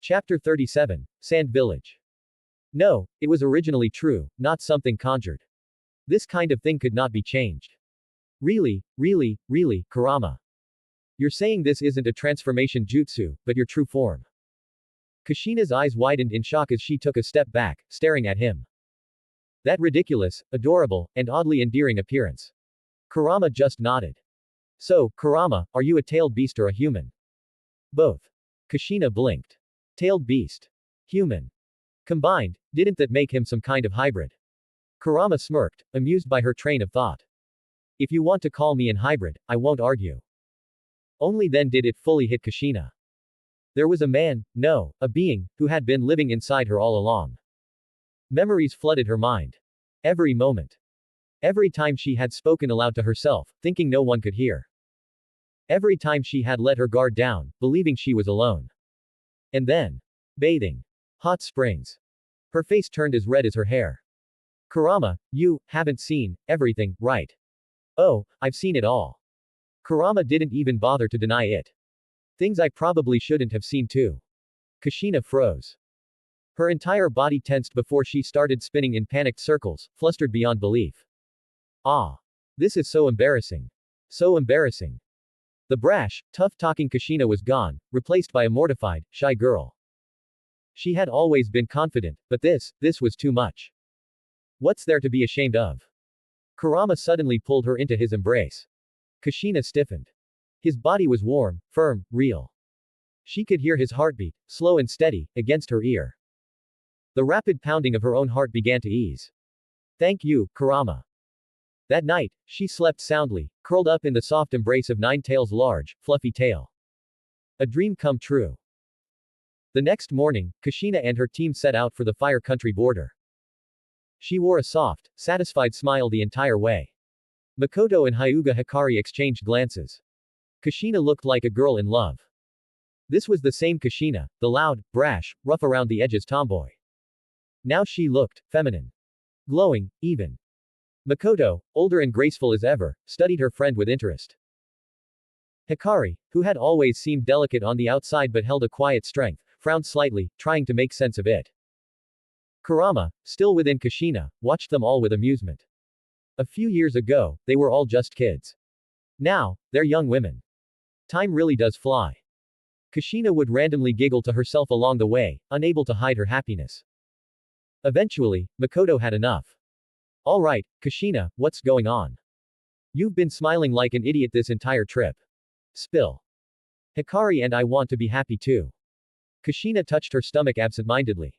Chapter 37, Sand Village. No, it was originally true, not something conjured. This kind of thing could not be changed. Really, Kurama. You're saying this isn't a transformation jutsu, but your true form. Kushina's eyes widened in shock as she took a step back, staring at him. That ridiculous, adorable, and oddly endearing appearance. Kurama just nodded. So, Kurama, are you a tailed beast or a human? Both. Kushina blinked. Tailed beast. Human. Combined, didn't that make him some kind of hybrid? Kurama smirked, amused by her train of thought. If you want to call me an hybrid, I won't argue. Only then did it fully hit Kushina. There was a man, no, a being, who had been living inside her all along. Memories flooded her mind. Every moment. Every time she had spoken aloud to herself, thinking no one could hear. Every time she had let her guard down, believing she was alone. And then. Bathing. Hot springs. Her face turned as red as her hair. Kurama, you haven't seen everything, right? Oh, I've seen it all. Kurama didn't even bother to deny it. Things I probably shouldn't have seen too. Kushina froze. Her entire body tensed before she started spinning in panicked circles, flustered beyond belief. Ah. This is so embarrassing. So embarrassing. The brash, tough-talking Kushina was gone, replaced by a mortified, shy girl. She had always been confident, but this was too much. What's there to be ashamed of? Kurama suddenly pulled her into his embrace. Kushina stiffened. His body was warm, firm, real. She could hear his heartbeat, slow and steady, against her ear. The rapid pounding of her own heart began to ease. Thank you, Kurama. That night, she slept soundly, curled up in the soft embrace of Nine-Tail's large, fluffy tail. A dream come true. The next morning, Kushina and her team set out for the Fire Country border. She wore a soft, satisfied smile the entire way. Mikoto and Hyuga Hikari exchanged glances. Kushina looked like a girl in love. This was the same Kushina, the loud, brash, rough around the edges tomboy. Now she looked feminine. Glowing, even. Mikoto, older and graceful as ever, studied her friend with interest. Hikari, who had always seemed delicate on the outside but held a quiet strength, frowned slightly, trying to make sense of it. Kurama, still within Kushina, watched them all with amusement. A few years ago, they were all just kids. Now, they're young women. Time really does fly. Kushina would randomly giggle to herself along the way, unable to hide her happiness. Eventually, Mikoto had enough. Alright, Kushina, what's going on? You've been smiling like an idiot this entire trip. Spill. Hikari and I want to be happy too. Kushina touched her stomach absent-mindedly.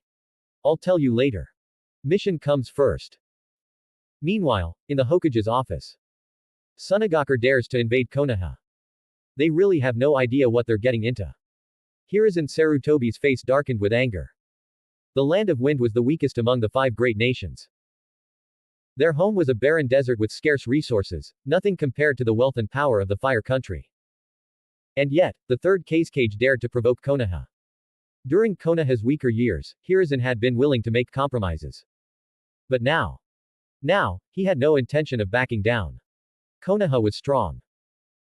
I'll tell you later. Mission comes first. Meanwhile, in the Hokage's office. Sunagakure dares to invade Konoha. They really have no idea what they're getting into. Hiruzen Sarutobi's face darkened with anger. The land of wind was the weakest among the 5 great nations. Their home was a barren desert with scarce resources, nothing compared to the wealth and power of the Fire Country. And yet, the third Kazekage dared to provoke Konoha. During Konoha's weaker years, Hiruzen had been willing to make compromises. But now, he had no intention of backing down. Konoha was strong.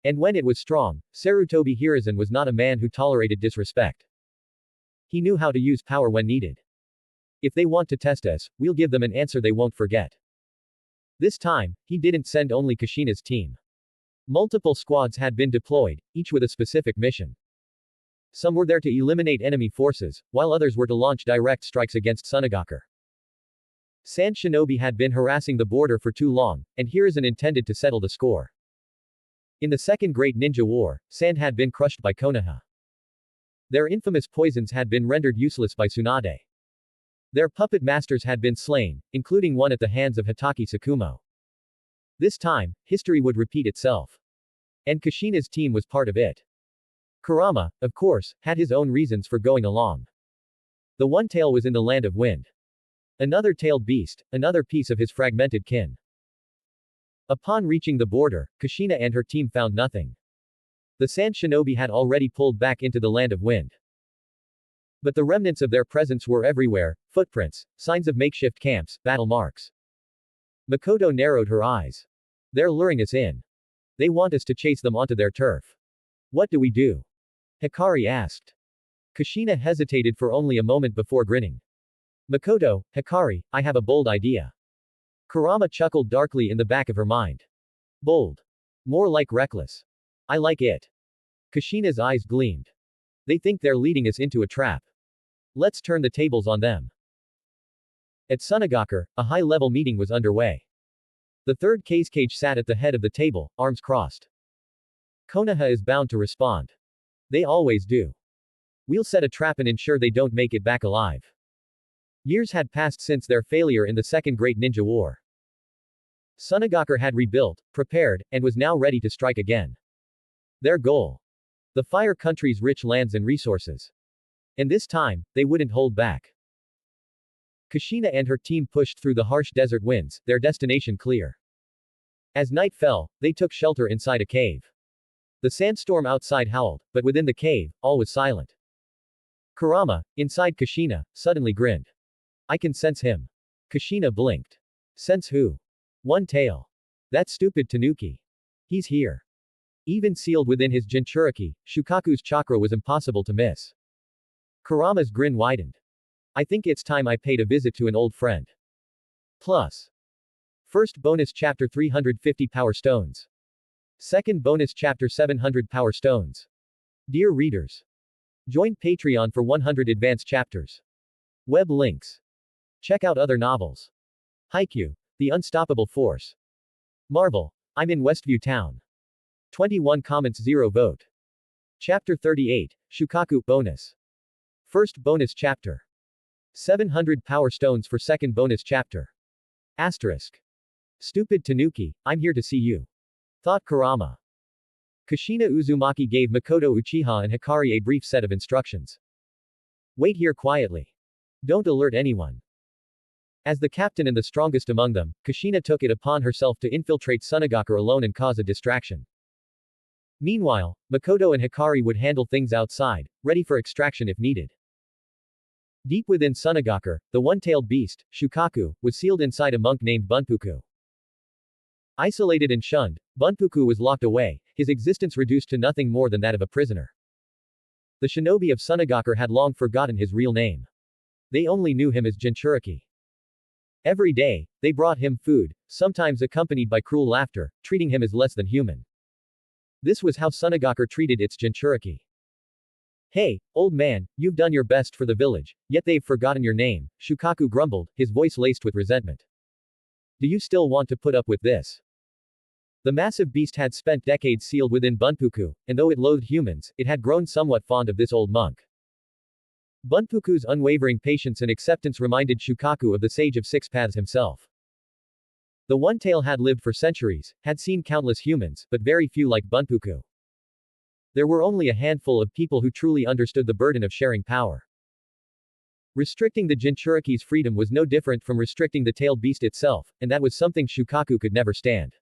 And when it was strong, Sarutobi Hiruzen was not a man who tolerated disrespect. He knew how to use power when needed. If they want to test us, we'll give them an answer they won't forget. This time, he didn't send only Kushina's team. Multiple squads had been deployed, each with a specific mission. Some were there to eliminate enemy forces, while others were to launch direct strikes against Sunagakure. Sand Shinobi had been harassing the border for too long, and Hiruzen intended to settle the score. In the Second Great Ninja War, Sand had been crushed by Konoha. Their infamous poisons had been rendered useless by Tsunade. Their puppet masters had been slain, including one at the hands of Hitaki Tsukumo. This time, history would repeat itself. And Kushina's team was part of it. Kurama, of course, had his own reasons for going along. The one tail was in the land of wind. Another tailed beast, another piece of his fragmented kin. Upon reaching the border, Kushina and her team found nothing. The Sand Shinobi had already pulled back into the land of wind. But the remnants of their presence were everywhere, footprints, signs of makeshift camps, battle marks. Mikoto narrowed her eyes. They're luring us in. They want us to chase them onto their turf. What do we do? Hikari asked. Kushina hesitated for only a moment before grinning. Mikoto, Hikari, I have a bold idea. Kurama chuckled darkly in the back of her mind. Bold. More like reckless. I like it. Kushina's eyes gleamed. They think they're leading us into a trap. Let's turn the tables on them. At Sunagakur, a high-level meeting was underway. The third Kazekage sat at the head of the table, arms crossed. Konoha is bound to respond. They always do. We'll set a trap and ensure they don't make it back alive. Years had passed since their failure in the Second Great Ninja War. Sunagakur had rebuilt, prepared, and was now ready to strike again. Their goal. The Fire Country's rich lands and resources. And this time, they wouldn't hold back. Kushina and her team pushed through the harsh desert winds, their destination clear. As night fell, they took shelter inside a cave. The sandstorm outside howled, but within the cave, all was silent. Kurama, inside Kushina, suddenly grinned. I can sense him. Kushina blinked. Sense who? One Tail. That stupid Tanuki. He's here. Even sealed within his Jinchuriki, Shukaku's chakra was impossible to miss. Kurama's grin widened. I think it's time I paid a visit to an old friend. Plus. First bonus chapter 350 Power Stones. Second bonus chapter 700 Power Stones. Dear readers. Join Patreon for 100 advanced chapters. Web links. Check out other novels. Haikyuu, The Unstoppable Force. Marvel, I'm in Westview Town. 21 comments 0 vote. Chapter 38, Shukaku, bonus. First bonus chapter. 700 Power Stones for second bonus chapter. Asterisk. Stupid Tanuki, I'm here to see you. Thought Kurama. Kushina Uzumaki gave Mikoto Uchiha and Hikari a brief set of instructions. Wait here quietly. Don't alert anyone. As the captain and the strongest among them, Kushina took it upon herself to infiltrate Sunagakur alone and cause a distraction. Meanwhile, Mikoto and Hikari would handle things outside, ready for extraction if needed. Deep within Sunagakur, the one-tailed beast, Shukaku, was sealed inside a monk named Bunpuku. Isolated and shunned, Bunpuku was locked away, his existence reduced to nothing more than that of a prisoner. The shinobi of Sunagakur had long forgotten his real name. They only knew him as Jinchuriki. Every day, they brought him food, sometimes accompanied by cruel laughter, treating him as less than human. This was how Sunagakur treated its Jinchuriki. Hey, old man, you've done your best for the village, yet they've forgotten your name, Shukaku grumbled, his voice laced with resentment. Do you still want to put up with this? The massive beast had spent decades sealed within Bunpuku, and though it loathed humans, it had grown somewhat fond of this old monk. Bunpuku's unwavering patience and acceptance reminded Shukaku of the Sage of Six Paths himself. The one-tail had lived for centuries, had seen countless humans, but very few like Bunpuku. There were only a handful of people who truly understood the burden of sharing power. Restricting the Jinchuriki's freedom was no different from restricting the tailed beast itself, and that was something Shukaku could never stand.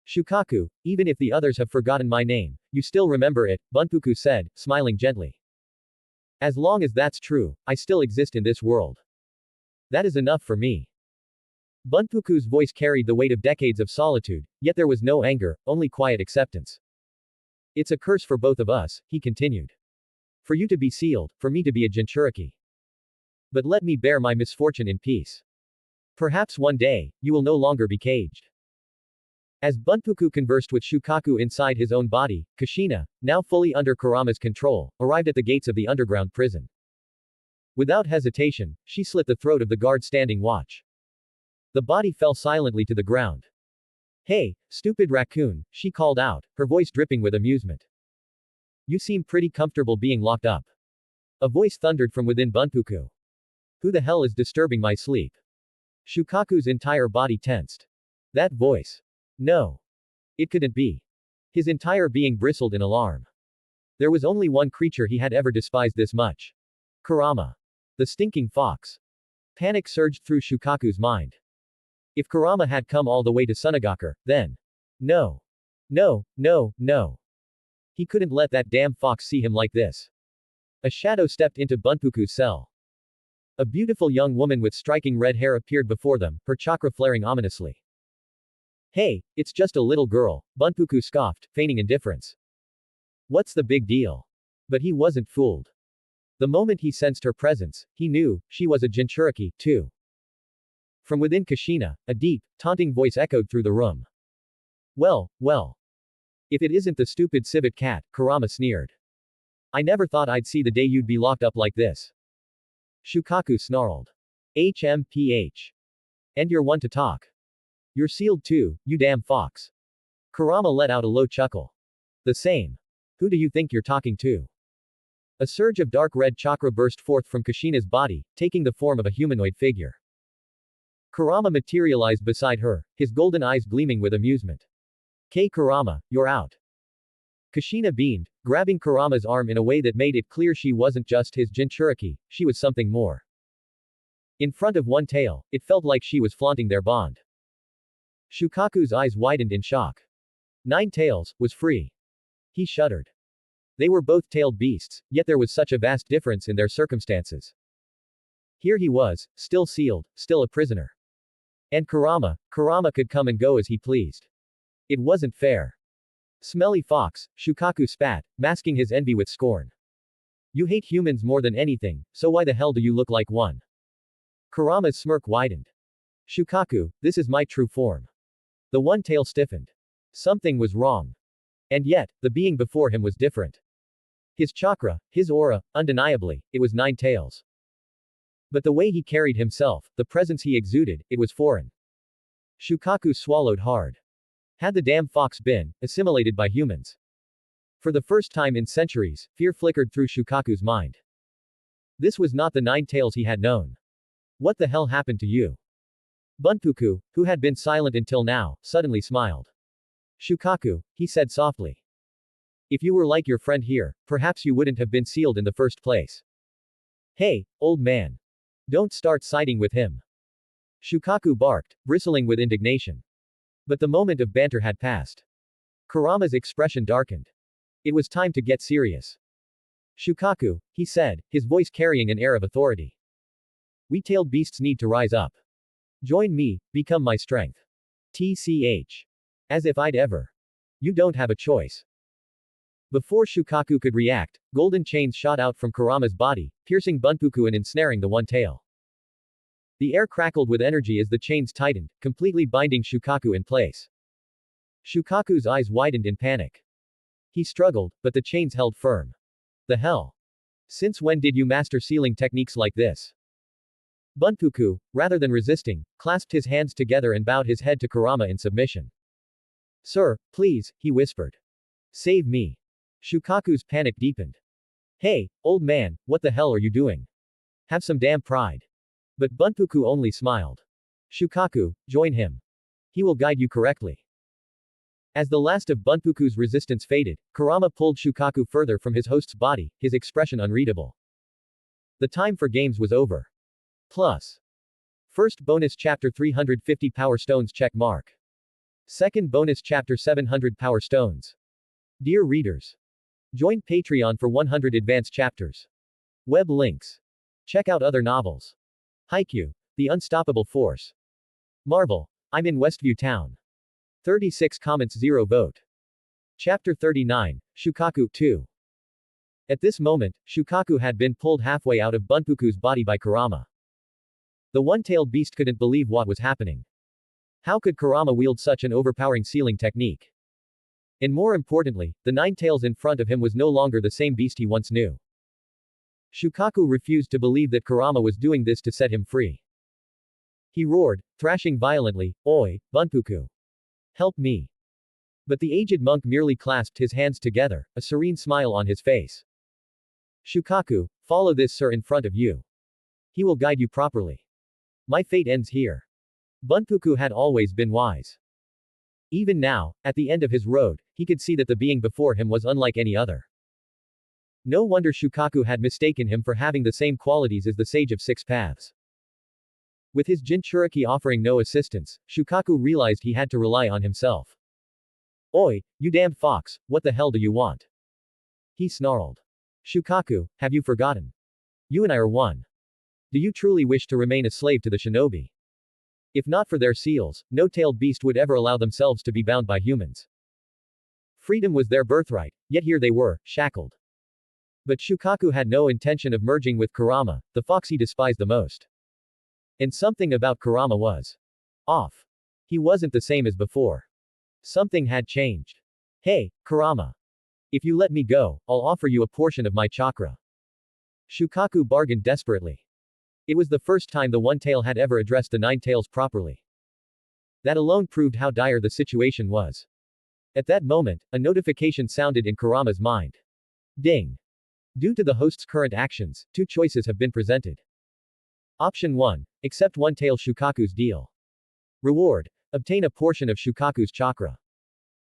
Shukaku, even if the others have forgotten my name, you still remember it, Bunpuku said, smiling gently. As long as that's true, I still exist in this world. That is enough for me. Bunpuku's voice carried the weight of decades of solitude, yet there was no anger, only quiet acceptance. It's a curse for both of us, he continued. For you to be sealed, for me to be a Jinchuriki. But let me bear my misfortune in peace. Perhaps one day, you will no longer be caged. As Bunpuku conversed with Shukaku inside his own body, Kushina, now fully under Kurama's control, arrived at the gates of the underground prison. Without hesitation, she slit the throat of the guard standing watch. The body fell silently to the ground. Hey, stupid raccoon, she called out, her voice dripping with amusement. You seem pretty comfortable being locked up. A voice thundered from within Bunpuku. Who the hell is disturbing my sleep? Shukaku's entire body tensed. That voice. No. It couldn't be. His entire being bristled in alarm. There was only one creature he had ever despised this much. Kurama. The stinking fox. Panic surged through Shukaku's mind. If Kurama had come all the way to Sunagakur, then. No. No, no, no. He couldn't let that damn fox see him like this. A shadow stepped into Bunpuku's cell. A beautiful young woman with striking red hair appeared before them, her chakra flaring ominously. Hey, it's just a little girl, Bunpuku scoffed, feigning indifference. What's the big deal? But he wasn't fooled. The moment he sensed her presence, he knew, she was a Jinchuriki, too. From within Kushina, a deep, taunting voice echoed through the room. Well, well. If it isn't the stupid civet cat, Kurama sneered. I never thought I'd see the day you'd be locked up like this. Shukaku snarled. HMPH. And you're one to talk. You're sealed too, you damn fox. Kurama let out a low chuckle. The same. Who do you think you're talking to? A surge of dark red chakra burst forth from Kushina's body, taking the form of a humanoid figure. Kurama materialized beside her, his golden eyes gleaming with amusement. Kurama, you're out. Kushina beamed, grabbing Kurama's arm in a way that made it clear she wasn't just his Jinchuriki, she was something more. In front of one tail, it felt like she was flaunting their bond. Shukaku's eyes widened in shock. 9 tails, was free. He shuddered. They were both tailed beasts, yet there was such a vast difference in their circumstances. Here he was, still sealed, still a prisoner. And Kurama could come and go as he pleased. It wasn't fair. Smelly fox, Shukaku spat, masking his envy with scorn. You hate humans more than anything, so why the hell do you look like one? Kurama's smirk widened. Shukaku, this is my true form. The one tail stiffened. Something was wrong. And yet, the being before him was different. His chakra, his aura, undeniably, it was 9 tails. But the way he carried himself, the presence he exuded, it was foreign. Shukaku swallowed hard. Had the damn fox been assimilated by humans? For the first time in centuries, fear flickered through Shukaku's mind. This was not the 9 tails he had known. What the hell happened to you? Bunpuku, who had been silent until now, suddenly smiled. Shukaku, he said softly. If you were like your friend here, perhaps you wouldn't have been sealed in the first place. Hey, old man. Don't start siding with him. Shukaku barked, bristling with indignation. But the moment of banter had passed. Kurama's expression darkened. It was time to get serious. Shukaku, he said, his voice carrying an air of authority. We tailed beasts need to rise up. Join me, become my strength. TCH. As if I'd ever. You don't have a choice. Before Shukaku could react, golden chains shot out from Kurama's body, piercing Bunpuku and ensnaring the one tail. The air crackled with energy as the chains tightened, completely binding Shukaku in place. Shukaku's eyes widened in panic. He struggled, but the chains held firm. The hell? Since when did you master sealing techniques like this? Bunpuku, rather than resisting, clasped his hands together and bowed his head to Kurama in submission. Sir, please, he whispered. Save me. Shukaku's panic deepened. Hey, old man, what the hell are you doing? Have some damn pride. But Bunpuku only smiled. Shukaku, join him. He will guide you correctly. As the last of Bunpuku's resistance faded, Kurama pulled Shukaku further from his host's body, his expression unreadable. The time for games was over. Plus. First bonus chapter 350 Power Stones check mark. Second bonus chapter 700 Power Stones. Dear readers. Join Patreon for 100 advanced chapters. Web links. Check out other novels. Haikyuu, The Unstoppable Force. Marvel, I'm in Westview Town. 36 comments 0 vote. Chapter 39, Shukaku 2. At this moment, Shukaku had been pulled halfway out of Bunpuku's body by Kurama. The one-tailed beast couldn't believe what was happening. How could Kurama wield such an overpowering sealing technique? And more importantly, the 9 tails in front of him was no longer the same beast he once knew. Shukaku refused to believe that Kurama was doing this to set him free. He roared, thrashing violently, Oi, Bunpuku! Help me! But the aged monk merely clasped his hands together, a serene smile on his face. Shukaku, follow this sir in front of you. He will guide you properly. My fate ends here. Bunpuku had always been wise. Even now, at the end of his road, he could see that the being before him was unlike any other. No wonder Shukaku had mistaken him for having the same qualities as the Sage of Six Paths. With his Jinchuriki offering no assistance, Shukaku realized he had to rely on himself. Oi, you damned fox, what the hell do you want? He snarled. Shukaku, have you forgotten? You and I are one. Do you truly wish to remain a slave to the shinobi? If not for their seals, no tailed beast would ever allow themselves to be bound by humans. Freedom was their birthright, yet here they were, shackled. But Shukaku had no intention of merging with Kurama, the fox he despised the most. And something about Kurama was off. He wasn't the same as before. Something had changed. Hey, Kurama. If you let me go, I'll offer you a portion of my chakra. Shukaku bargained desperately. It was the first time the One Tail had ever addressed the Nine Tails properly. That alone proved how dire the situation was. At that moment, a notification sounded in Kurama's mind. Ding. Due to the host's current actions, two choices have been presented. Option 1. Accept One Tail Shukaku's deal. Reward. Obtain a portion of Shukaku's chakra.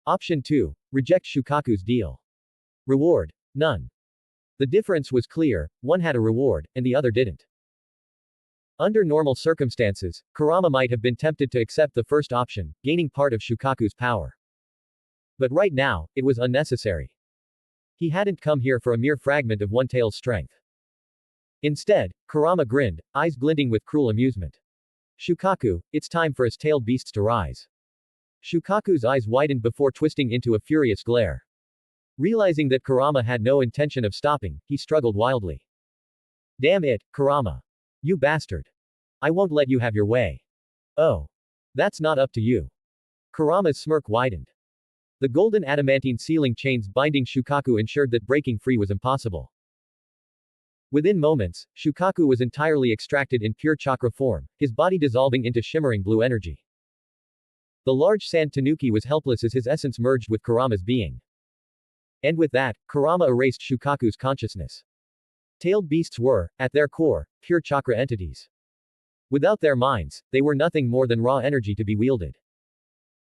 Option 2. Reject Shukaku's deal. Reward. None. The difference was clear, one had a reward, and the other didn't. Under normal circumstances, Kurama might have been tempted to accept the first option, gaining part of Shukaku's power. But right now, it was unnecessary. He hadn't come here for a mere fragment of One Tail's strength. Instead, Kurama grinned, eyes glinting with cruel amusement. Shukaku, it's time for his tailed beasts to rise. Shukaku's eyes widened before twisting into a furious glare. Realizing that Kurama had no intention of stopping, he struggled wildly. Damn it, Kurama. You bastard. I won't let you have your way. Oh. That's not up to you. Kurama's smirk widened. The golden adamantine sealing chains binding Shukaku ensured that breaking free was impossible. Within moments, Shukaku was entirely extracted in pure chakra form, his body dissolving into shimmering blue energy. The large sand tanuki was helpless as his essence merged with Kurama's being. And with that, Kurama erased Shukaku's consciousness. Tailed beasts were, at their core, pure chakra entities. Without their minds, they were nothing more than raw energy to be wielded.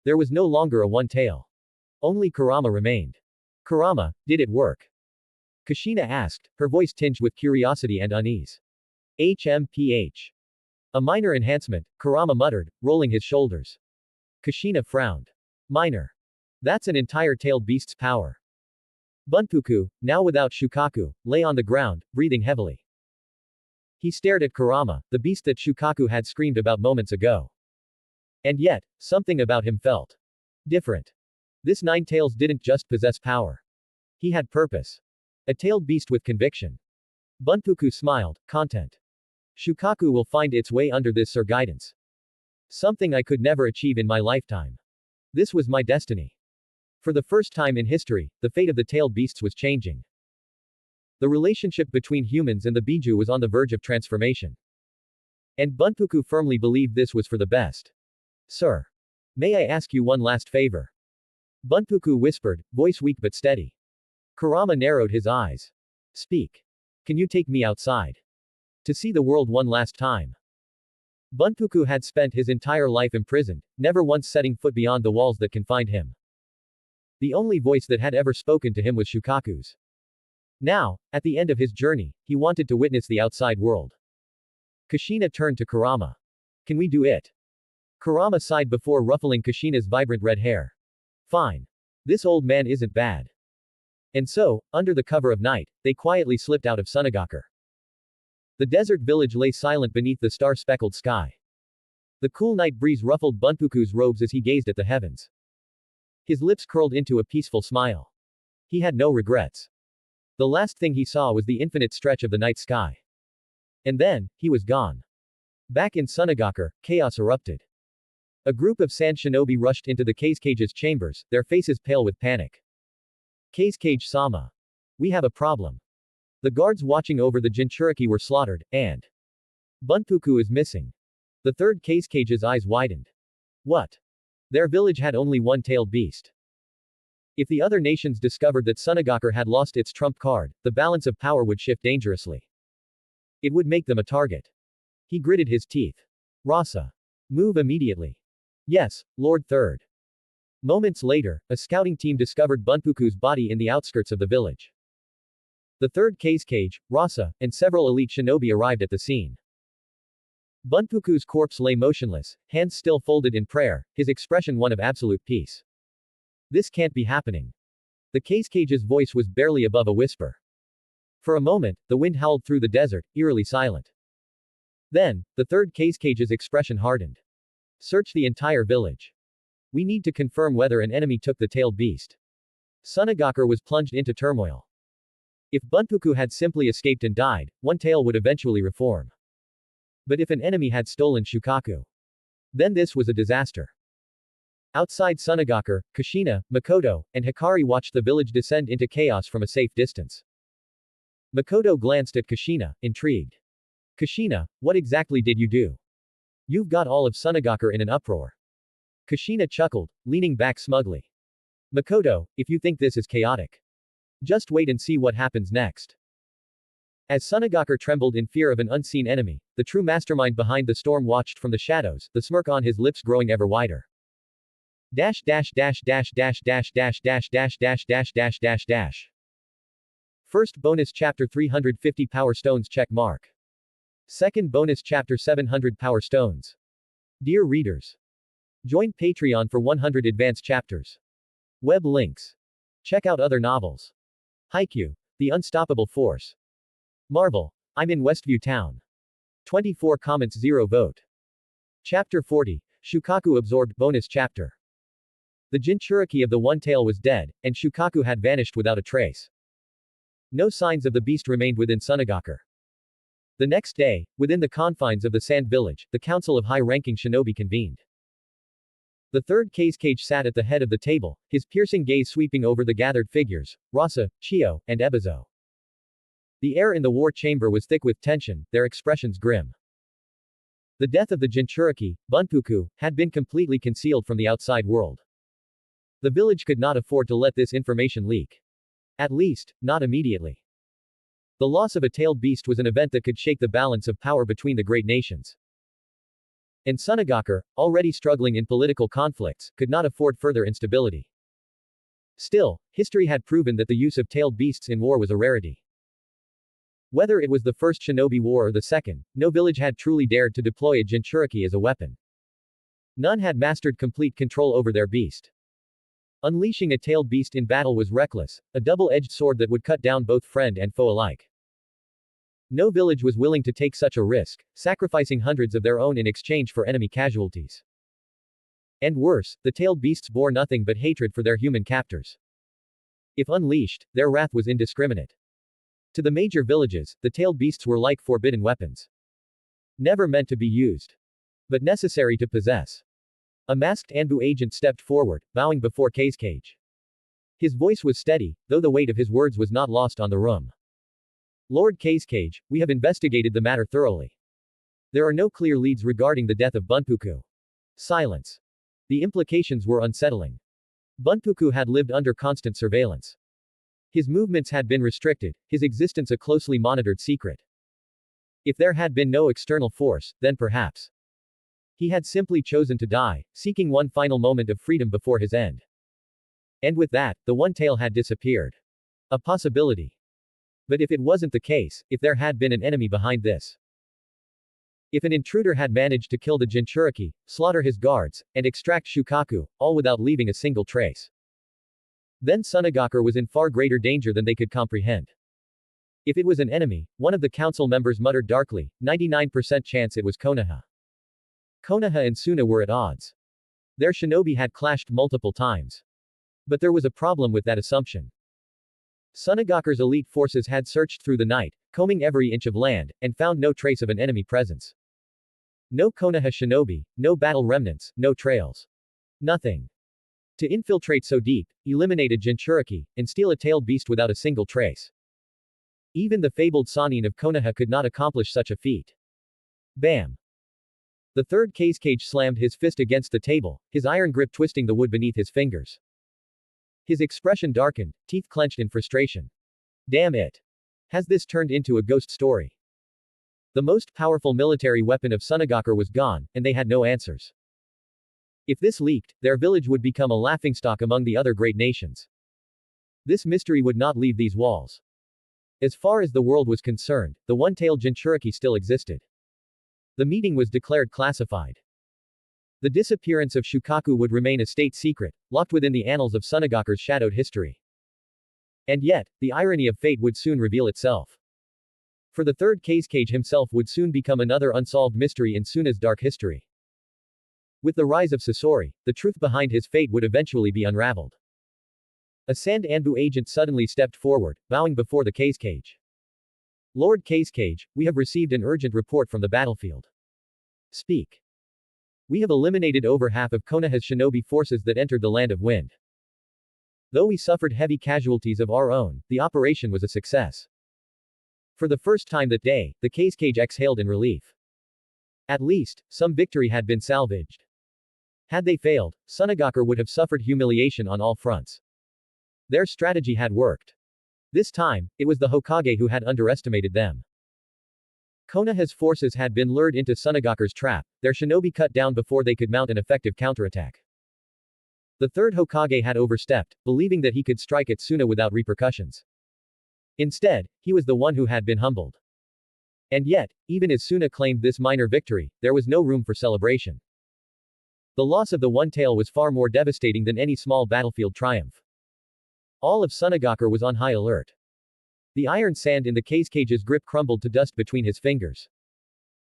There was no longer a one tail. Only Kurama remained. Kurama, did it work? Kushina asked, her voice tinged with curiosity and unease. HMPH. A minor enhancement, Kurama muttered, rolling his shoulders. Kushina frowned. Minor. That's an entire tailed beast's power. Bunpuku, now without Shukaku, lay on the ground, breathing heavily. He stared at Kurama, the beast that Shukaku had screamed about moments ago. And yet, something about him felt different. This Nine Tails didn't just possess power. He had purpose. A tailed beast with conviction. Bunpuku smiled, content. Shukaku will find its way under this Sir guidance. Something I could never achieve in my lifetime. This was my destiny. For the first time in history, the fate of the tailed beasts was changing. The relationship between humans and the Biju was on the verge of transformation. And Bunpuku firmly believed this was for the best. Sir. May I ask you one last favor? Bunpuku whispered, voice weak but steady. Kurama narrowed his eyes. Speak. Can you take me outside? To see the world one last time. Bunpuku had spent his entire life imprisoned, never once setting foot beyond the walls that confined him. The only voice that had ever spoken to him was Shukaku's. Now, at the end of his journey, he wanted to witness the outside world. Kushina turned to Kurama. Can we do it? Kurama sighed before ruffling Kushina's vibrant red hair. Fine. This old man isn't bad. And so, under the cover of night, they quietly slipped out of Sunagakure. The desert village lay silent beneath the star-speckled sky. The cool night breeze ruffled Bunpuku's robes as he gazed at the heavens. His lips curled into a peaceful smile. He had no regrets. The last thing he saw was the infinite stretch of the night sky. And then, he was gone. Back in Sunagakure, chaos erupted. A group of sand shinobi rushed into the Cage's chambers, their faces pale with panic. Cage-sama. We have a problem. The guards watching over the Jinchuriki were slaughtered, and Bunpuku is missing. The third Cage's eyes widened. What? Their village had only one tailed beast. If the other nations discovered that Sunagakure had lost its trump card, the balance of power would shift dangerously. It would make them a target. He gritted his teeth. Rasa. Move immediately. Yes, Lord Third. Moments later, a scouting team discovered Bunpuku's body in the outskirts of the village. The third Cage, Rasa, and several elite shinobi arrived at the scene. Bunpuku's corpse lay motionless, hands still folded in prayer, his expression one of absolute peace. This can't be happening. The Cage's voice was barely above a whisper. For a moment, the wind howled through the desert, eerily silent. Then, the third Cage's expression hardened. Search the entire village. We need to confirm whether an enemy took the tailed beast. Sunagakure was plunged into turmoil. If Bunpuku had simply escaped and died, One Tail would eventually reform. But if an enemy had stolen Shukaku, then this was a disaster. Outside Sunagakure, Kushina, Mikoto, and Hikari watched the village descend into chaos from a safe distance. Mikoto glanced at Kushina, intrigued. Kushina, what exactly did you do? You've got all of Sunagakure in an uproar. Kushina chuckled, leaning back smugly. Mikoto, if you think this is chaotic, just wait and see what happens next. As Sunagakure trembled in fear of an unseen enemy, the true mastermind behind the storm watched from the shadows, the smirk on his lips growing ever wider. Dash dash dash dash dash dash dash dash dash dash dash dash dash dash. First bonus chapter 350 Power Stones check mark. Second bonus chapter 700 Power Stones. Dear readers, join Patreon for 100 advanced chapters. Web links. Check out other novels. Haikyuu, The Unstoppable Force. Marvel, I'm in Westview Town. 24 comments 0 vote. Chapter 40, Shukaku absorbed bonus chapter. The Jinchuriki of the One Tail was dead, and Shukaku had vanished without a trace. No signs of the beast remained within Sunagakure. The next day, within the confines of the Sand Village, the Council of High-ranking Shinobi convened. The third Kazekage sat at the head of the table, his piercing gaze sweeping over the gathered figures, Rasa, Chio, and Ebizo. The air in the war chamber was thick with tension, their expressions grim. The death of the Jinchuriki, Bunpuku, had been completely concealed from the outside world. The village could not afford to let this information leak. At least, not immediately. The loss of a tailed beast was an event that could shake the balance of power between the great nations. And Sunagakure, already struggling in political conflicts, could not afford further instability. Still, history had proven that the use of tailed beasts in war was a rarity. Whether it was the first shinobi war or the second, no village had truly dared to deploy a Jinchuriki as a weapon. None had mastered complete control over their beast. Unleashing a tailed beast in battle was reckless, a double-edged sword that would cut down both friend and foe alike. No village was willing to take such a risk, sacrificing hundreds of their own in exchange for enemy casualties. And worse, the tailed beasts bore nothing but hatred for their human captors. If unleashed, their wrath was indiscriminate. To the major villages, the tailed beasts were like forbidden weapons. Never meant to be used, but necessary to possess. A masked Anbu agent stepped forward, bowing before Kazekage. His voice was steady, though the weight of his words was not lost on the room. Lord Kazekage, we have investigated the matter thoroughly. There are no clear leads regarding the death of Bunpuku. Silence. The implications were unsettling. Bunpuku had lived under constant surveillance. His movements had been restricted, his existence a closely monitored secret. If there had been no external force, then perhaps he had simply chosen to die, seeking one final moment of freedom before his end. And with that, the One Tail had disappeared. A possibility. But if it wasn't the case, if there had been an enemy behind this, if an intruder had managed to kill the Jinchuriki, slaughter his guards, and extract Shukaku, all without leaving a single trace, then Sunagakure was in far greater danger than they could comprehend. If it was an enemy, one of the council members muttered darkly, 99% chance it was Konoha. Konoha and Suna were at odds. Their shinobi had clashed multiple times. But there was a problem with that assumption. Sunagakure's elite forces had searched through the night, combing every inch of land, and found no trace of an enemy presence. No Konoha shinobi, no battle remnants, no trails. Nothing. To infiltrate so deep, eliminate a Jinchuriki, and steal a tailed beast without a single trace. Even the fabled Sannin of Konoha could not accomplish such a feat. Bam! The third Kazekage slammed his fist against the table, his iron grip twisting the wood beneath his fingers. His expression darkened, teeth clenched in frustration. Damn it! Has this turned into a ghost story? The most powerful military weapon of Sunagakure was gone, and they had no answers. If this leaked, their village would become a laughingstock among the other great nations. This mystery would not leave these walls. As far as the world was concerned, the one-tailed Jinchuriki still existed. The meeting was declared classified. The disappearance of Shukaku would remain a state secret, locked within the annals of Sunagakure's shadowed history. And yet, the irony of fate would soon reveal itself. For the third Kazekage himself would soon become another unsolved mystery in Suna's dark history. With the rise of Sasori, the truth behind his fate would eventually be unraveled. A Sand Anbu agent suddenly stepped forward, bowing before the cage. Lord Cage, we have received an urgent report from the battlefield. Speak. We have eliminated over half of Konoha's shinobi forces that entered the Land of Wind. Though we suffered heavy casualties of our own, the operation was a success. For the first time that day, the cage exhaled in relief. At least, some victory had been salvaged. Had they failed, Sunagakure would have suffered humiliation on all fronts. Their strategy had worked. This time, it was the Hokage who had underestimated them. Konoha's forces had been lured into Sunagakure's trap, their shinobi cut down before they could mount an effective counterattack. The third Hokage had overstepped, believing that he could strike at Suna without repercussions. Instead, he was the one who had been humbled. And yet, even as Suna claimed this minor victory, there was no room for celebration. The loss of the One Tail was far more devastating than any small battlefield triumph. All of Sunagakure was on high alert. The iron sand in the cage's grip crumbled to dust between his fingers.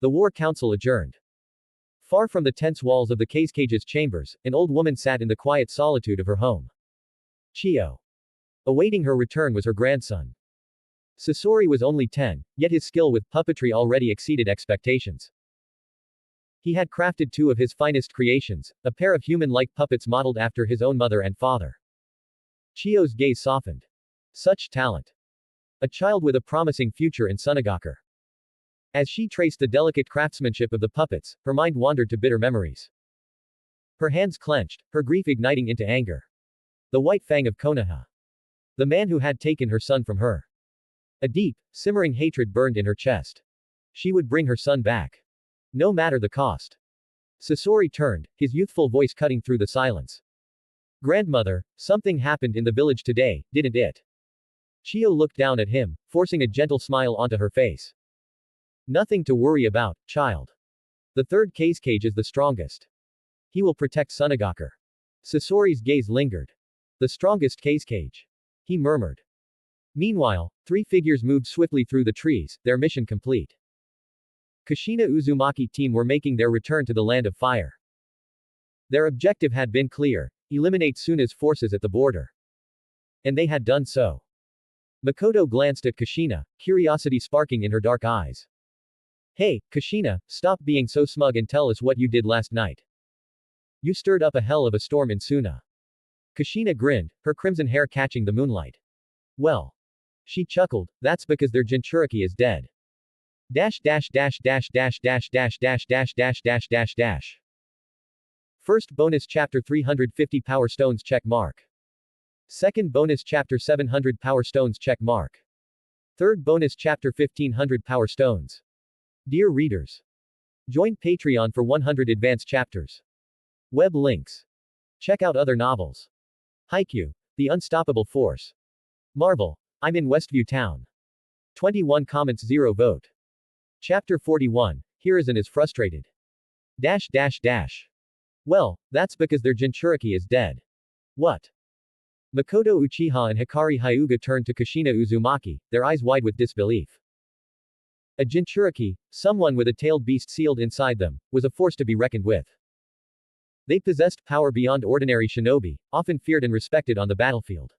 The war council adjourned. Far from the tense walls of the cage's chambers, an old woman sat in the quiet solitude of her home. Chiyo. Awaiting her return was her grandson. Sasori was only 10, yet his skill with puppetry already exceeded expectations. He had crafted two of his finest creations, a pair of human-like puppets modeled after his own mother and father. Chiyo's gaze softened. Such talent. A child with a promising future in Sunagakure. As she traced the delicate craftsmanship of the puppets, her mind wandered to bitter memories. Her hands clenched, her grief igniting into anger. The white fang of Konoha. The man who had taken her son from her. A deep, simmering hatred burned in her chest. She would bring her son back. No matter the cost. Sasori turned, his youthful voice cutting through the silence. Grandmother, something happened in the village today, didn't it? Chiyo looked down at him, forcing a gentle smile onto her face. Nothing to worry about, child. The third cage is the strongest. He will protect Sunagakure. Sasori's gaze lingered. The strongest cage. He murmured. Meanwhile, three figures moved swiftly through the trees, their mission complete. Kushina Uzumaki team were making their return to the Land of Fire. Their objective had been clear, eliminate Suna's forces at the border. And they had done so. Mikoto glanced at Kushina, curiosity sparking in her dark eyes. Hey, Kushina, stop being so smug and tell us what you did last night. You stirred up a hell of a storm in Suna. Kushina grinned, her crimson hair catching the moonlight. Well. She chuckled, that's because their Jinchuriki is dead. First bonus chapter 350 Power Stones check mark. Second bonus chapter 700 Power Stones check mark. Third bonus chapter 1500 Power Stones. Dear readers. Join Patreon for 100 advanced chapters. Web links. Check out other novels. Haikyuu, The Unstoppable Force. Marvel, I'm in Westview Town. 21 comments 0 vote. Chapter 41, Hiruzen is frustrated. Well, that's because their Jinchuriki is dead. What? Mikoto Uchiha and Hikari Hyuga turned to Kushina Uzumaki, their eyes wide with disbelief. A Jinchuriki, someone with a tailed beast sealed inside them, was a force to be reckoned with. They possessed power beyond ordinary shinobi, often feared and respected on the battlefield.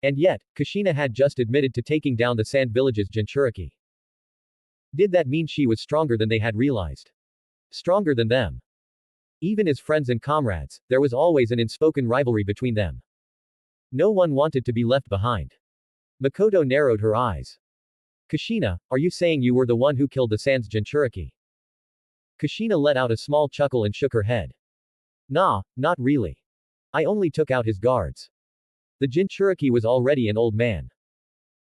And yet, Kushina had just admitted to taking down the Sand Village's Jinchuriki. Did that mean she was stronger than they had realized? Stronger than them? Even as friends and comrades, there was always an unspoken rivalry between them. No one wanted to be left behind. Mikoto narrowed her eyes. Kushina, are you saying you were the one who killed the Sand's Jinchuriki? Kushina let out a small chuckle and shook her head. Nah, not really. I only took out his guards. The Jinchuriki was already an old man.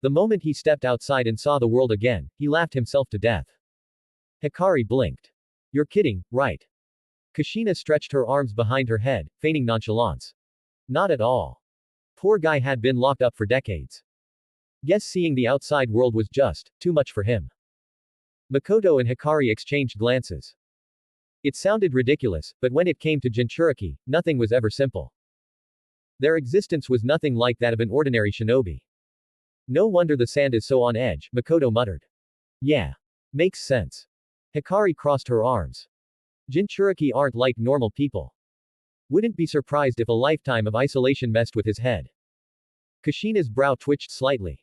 The moment he stepped outside and saw the world again, he laughed himself to death. Hikari blinked. You're kidding, right? Kushina stretched her arms behind her head, feigning nonchalance. Not at all. Poor guy had been locked up for decades. Guess seeing the outside world was just too much for him. Mikoto and Hikari exchanged glances. It sounded ridiculous, but when it came to Jinchuriki, nothing was ever simple. Their existence was nothing like that of an ordinary shinobi. No wonder the Sand is so on edge, Mikoto muttered. Yeah. Makes sense. Hikari crossed her arms. Jinchuriki aren't like normal people. Wouldn't be surprised if a lifetime of isolation messed with his head. Kushina's brow twitched slightly.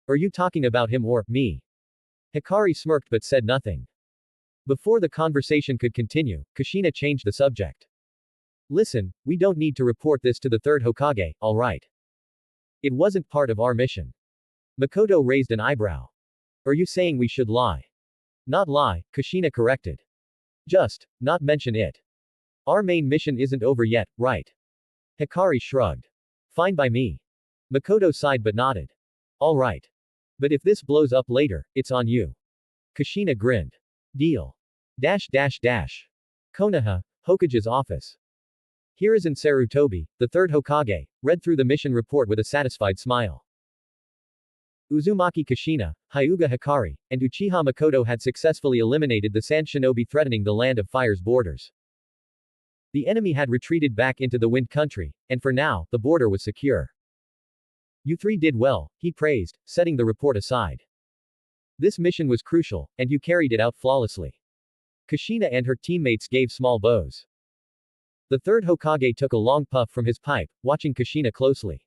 Are you talking about him or me? Hikari smirked but said nothing. Before the conversation could continue, Kushina changed the subject. Listen, we don't need to report this to the third Hokage, alright? It wasn't part of our mission. Mikoto raised an eyebrow. Are you saying we should lie? Not lie, Kushina corrected. Just, not mention it. Our main mission isn't over yet, right? Hikari shrugged. Fine by me. Mikoto sighed but nodded. Alright. But if this blows up later, it's on you. Kushina grinned. Deal. Konoha, Hokage's office. Hiruzen Sarutobi, the third Hokage, read through the mission report with a satisfied smile. Uzumaki Kushina, Hyuga Hikari, and Uchiha Mikoto had successfully eliminated the sand shinobi threatening the Land of Fire's borders. The enemy had retreated back into the Wind Country, and for now, the border was secure. You three did well, he praised, setting the report aside. This mission was crucial, and you carried it out flawlessly. Kushina and her teammates gave small bows. The third Hokage took a long puff from his pipe, watching Kushina closely.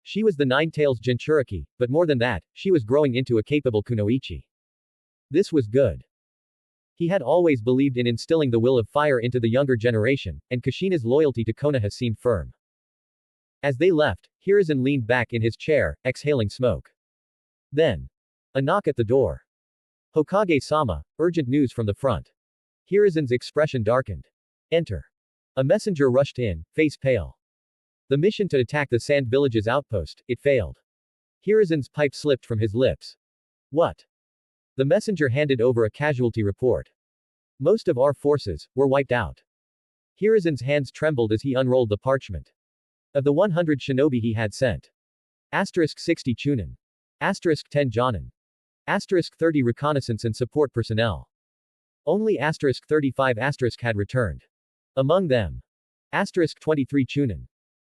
She was the Nine-Tails Jinchuriki, but more than that, she was growing into a capable kunoichi. This was good. He had always believed in instilling the will of fire into the younger generation, and Kushina's loyalty to Konoha seemed firm. As they left, Hiruzen leaned back in his chair, exhaling smoke. Then, a knock at the door. Hokage-sama, urgent news from the front. Hiruzen's expression darkened. Enter. A messenger rushed in, face pale. The mission to attack the Sand Village's outpost, it failed. Hiruzen's pipe slipped from his lips. What? The messenger handed over a casualty report. Most of our forces were wiped out. Hiruzen's hands trembled as he unrolled the parchment. Of the 100 shinobi he had sent. *60 chunin. *10 jonin. *30 reconnaissance and support personnel. Only *35 had returned. Among them. *23 chunin.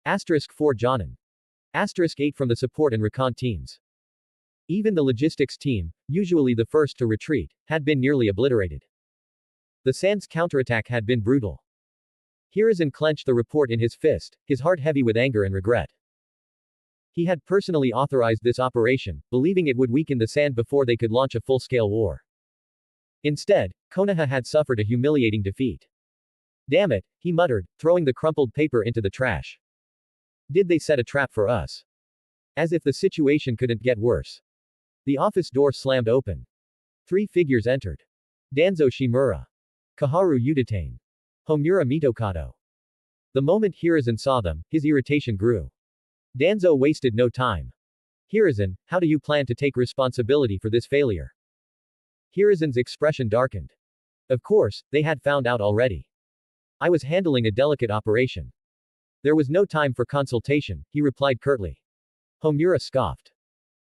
*4 jonin. *8 from the support and recon teams. Even the logistics team, usually the first to retreat, had been nearly obliterated. The Sand's counterattack had been brutal. Hiruzen clenched the report in his fist, his heart heavy with anger and regret. He had personally authorized this operation, believing it would weaken the Sand before they could launch a full-scale war. Instead, Konoha had suffered a humiliating defeat. Damn it, he muttered, throwing the crumpled paper into the trash. Did they set a trap for us? As if the situation couldn't get worse. The office door slammed open. 3 figures entered. Danzo Shimura. Kaharu Udatane. Homura Mitokado. The moment Hiruzen saw them, his irritation grew. Danzo wasted no time. Hiruzen, how do you plan to take responsibility for this failure? Hiruzen's expression darkened. Of course, they had found out already. I was handling a delicate operation. There was no time for consultation, he replied curtly. Homura scoffed.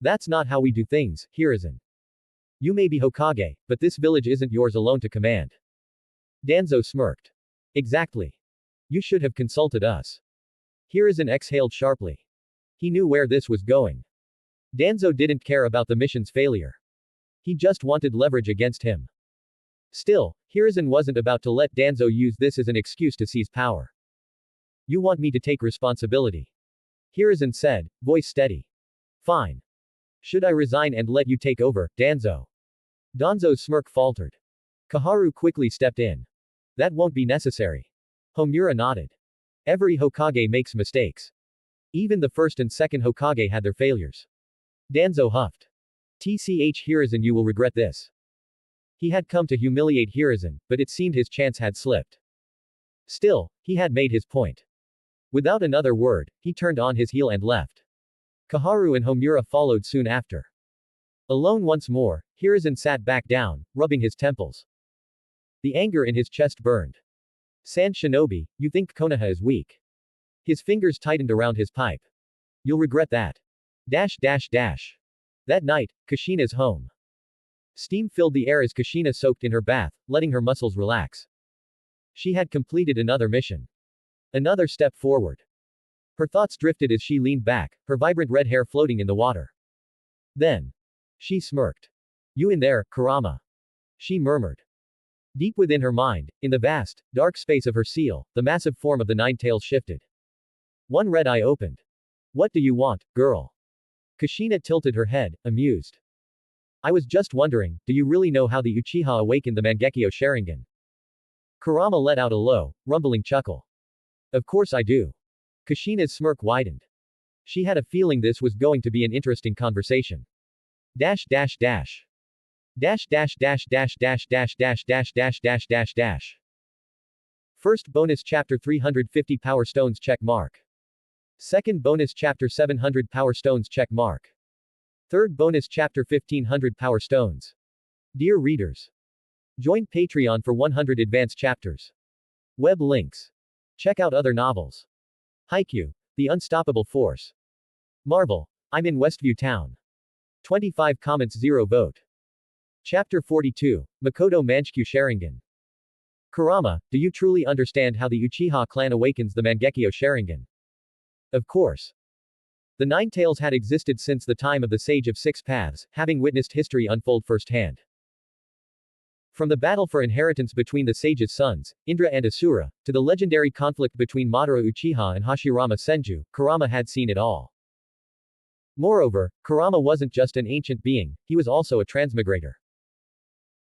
That's not how we do things, Hiruzen. You may be Hokage, but this village isn't yours alone to command. Danzo smirked. Exactly. You should have consulted us. Hiruzen exhaled sharply. He knew where this was going. Danzo didn't care about the mission's failure. He just wanted leverage against him. Still, Hiruzen wasn't about to let Danzo use this as an excuse to seize power. You want me to take responsibility? Hiruzen said, voice steady. Fine. Should I resign and let you take over, Danzo? Danzo's smirk faltered. Kaharu quickly stepped in. That won't be necessary. Homura nodded. Every Hokage makes mistakes. Even the first and second Hokage had their failures. Danzo huffed. Tch Hiruzen, you will regret this. He had come to humiliate Hiruzen, but it seemed his chance had slipped. Still, he had made his point. Without another word, he turned on his heel and left. Kaharu and Homura followed soon after. Alone once more, Hiruzen sat back down, rubbing his temples. The anger in his chest burned. Sand Shinobi, you think Konoha is weak? His fingers tightened around his pipe. You'll regret that. That night, Kushina's home. Steam filled the air as Kushina soaked in her bath, letting her muscles relax. She had completed another mission. Another step forward. Her thoughts drifted as she leaned back, her vibrant red hair floating in the water. Then. She smirked. You in there, Kurama? She murmured. Deep within her mind, in the vast, dark space of her seal, the massive form of the Nine-Tails shifted. One red eye opened. What do you want, girl? Kushina tilted her head, amused. I was just wondering, do you really know how the Uchiha awakened the Mangekyo Sharingan? Kurama let out a low, rumbling chuckle. Of course I do. Kushina's smirk widened. She had a feeling this was going to be an interesting conversation. Dash dash dash. Dash dash dash dash dash dash dash dash dash dash dash dash. First bonus chapter 350 Power Stones check mark. Second bonus chapter 700 Power Stones check mark. Third bonus chapter 1500 Power Stones. Dear readers, join Patreon for 100 advanced chapters. Web links. Check out other novels. Haikyuu, The Unstoppable Force. Marvel, I'm in Westview Town. 25 comments 0 vote. Chapter 42, Mikoto Mangekyou Sharingan. Kurama, do you truly understand how the Uchiha clan awakens the Mangekyo Sharingan? Of course. The Nine Tails had existed since the time of the Sage of Six Paths, having witnessed history unfold firsthand. From the battle for inheritance between the sage's sons, Indra and Asura, to the legendary conflict between Madara Uchiha and Hashirama Senju, Kurama had seen it all. Moreover, Kurama wasn't just an ancient being, he was also a transmigrator.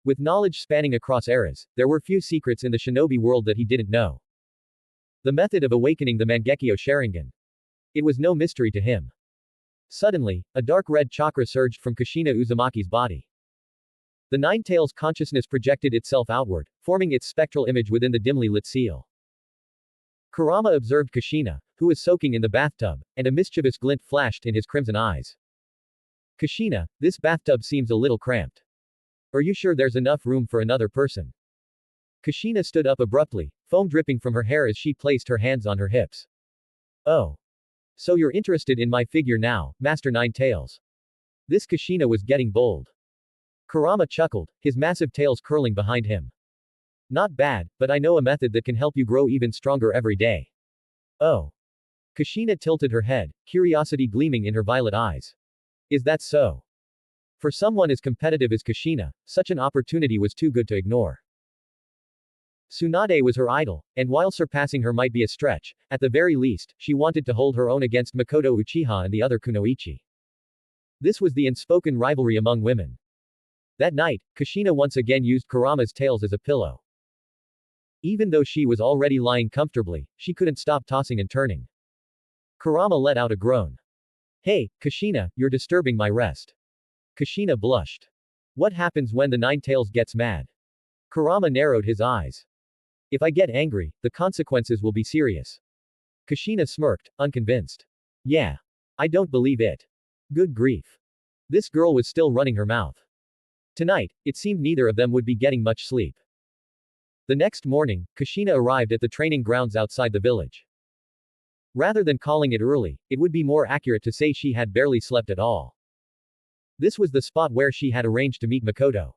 With knowledge spanning across eras, there were few secrets in the shinobi world that he didn't know. The method of awakening the Mangekyo Sharingan. It was no mystery to him. Suddenly, a dark red chakra surged from Kushina Uzumaki's body. The Nine Tails consciousness projected itself outward, forming its spectral image within the dimly lit seal. Kurama observed Kushina, who was soaking in the bathtub, and a mischievous glint flashed in his crimson eyes. Kushina, this bathtub seems a little cramped. Are you sure there's enough room for another person? Kushina stood up abruptly, foam dripping from her hair as she placed her hands on her hips. Oh. So you're interested in my figure now, Master Nine Tails. This Kushina was getting bold. Kurama chuckled, his massive tails curling behind him. Not bad, but I know a method that can help you grow even stronger every day. Oh. Kushina tilted her head, curiosity gleaming in her violet eyes. Is that so? For someone as competitive as Kushina, such an opportunity was too good to ignore. Tsunade was her idol, and while surpassing her might be a stretch, at the very least, she wanted to hold her own against Mikoto Uchiha and the other kunoichi. This was the unspoken rivalry among women. That night, Kushina once again used Kurama's tails as a pillow. Even though she was already lying comfortably, she couldn't stop tossing and turning. Kurama let out a groan. Hey, Kushina, you're disturbing my rest. Kushina blushed. What happens when the Nine Tails gets mad? Kurama narrowed his eyes. If I get angry, the consequences will be serious. Kushina smirked, unconvinced. Yeah. I don't believe it. Good grief. This girl was still running her mouth. Tonight, it seemed neither of them would be getting much sleep. The next morning, Kushina arrived at the training grounds outside the village. Rather than calling it early, it would be more accurate to say she had barely slept at all. This was the spot where she had arranged to meet Mikoto.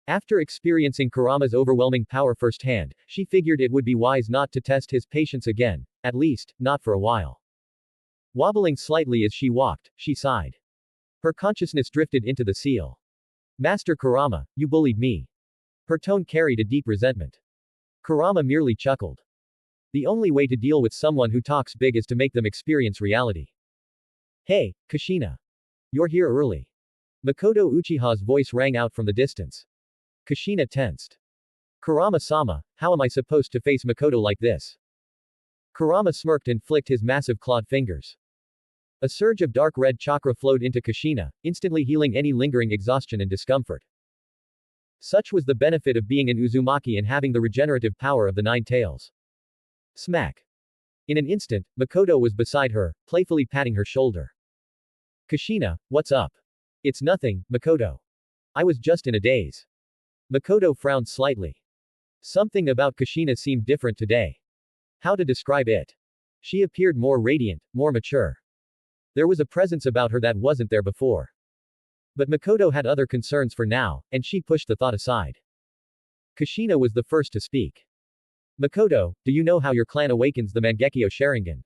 After experiencing Kurama's overwhelming power firsthand, she figured it would be wise not to test his patience again, at least, not for a while. Wobbling slightly as she walked, she sighed. Her consciousness drifted into the seal. Master Kurama, you bullied me. Her tone carried a deep resentment. Kurama merely chuckled. The only way to deal with someone who talks big is to make them experience reality. Hey, Kushina. You're here early. Mikoto Uchiha's voice rang out from the distance. Kushina tensed. Kurama-sama, how am I supposed to face Mikoto like this? Kurama smirked and flicked his massive clawed fingers. A surge of dark red chakra flowed into Kushina, instantly healing any lingering exhaustion and discomfort. Such was the benefit of being an Uzumaki and having the regenerative power of the Nine Tails. Smack. In an instant, Mikoto was beside her, playfully patting her shoulder. Kushina, what's up? It's nothing, Mikoto. I was just in a daze. Mikoto frowned slightly. Something about Kushina seemed different today. How to describe it? She appeared more radiant, more mature. There was a presence about her that wasn't there before. But Mikoto had other concerns for now, and she pushed the thought aside. Kushina was the first to speak. Mikoto, do you know how your clan awakens the Mangekyo Sharingan?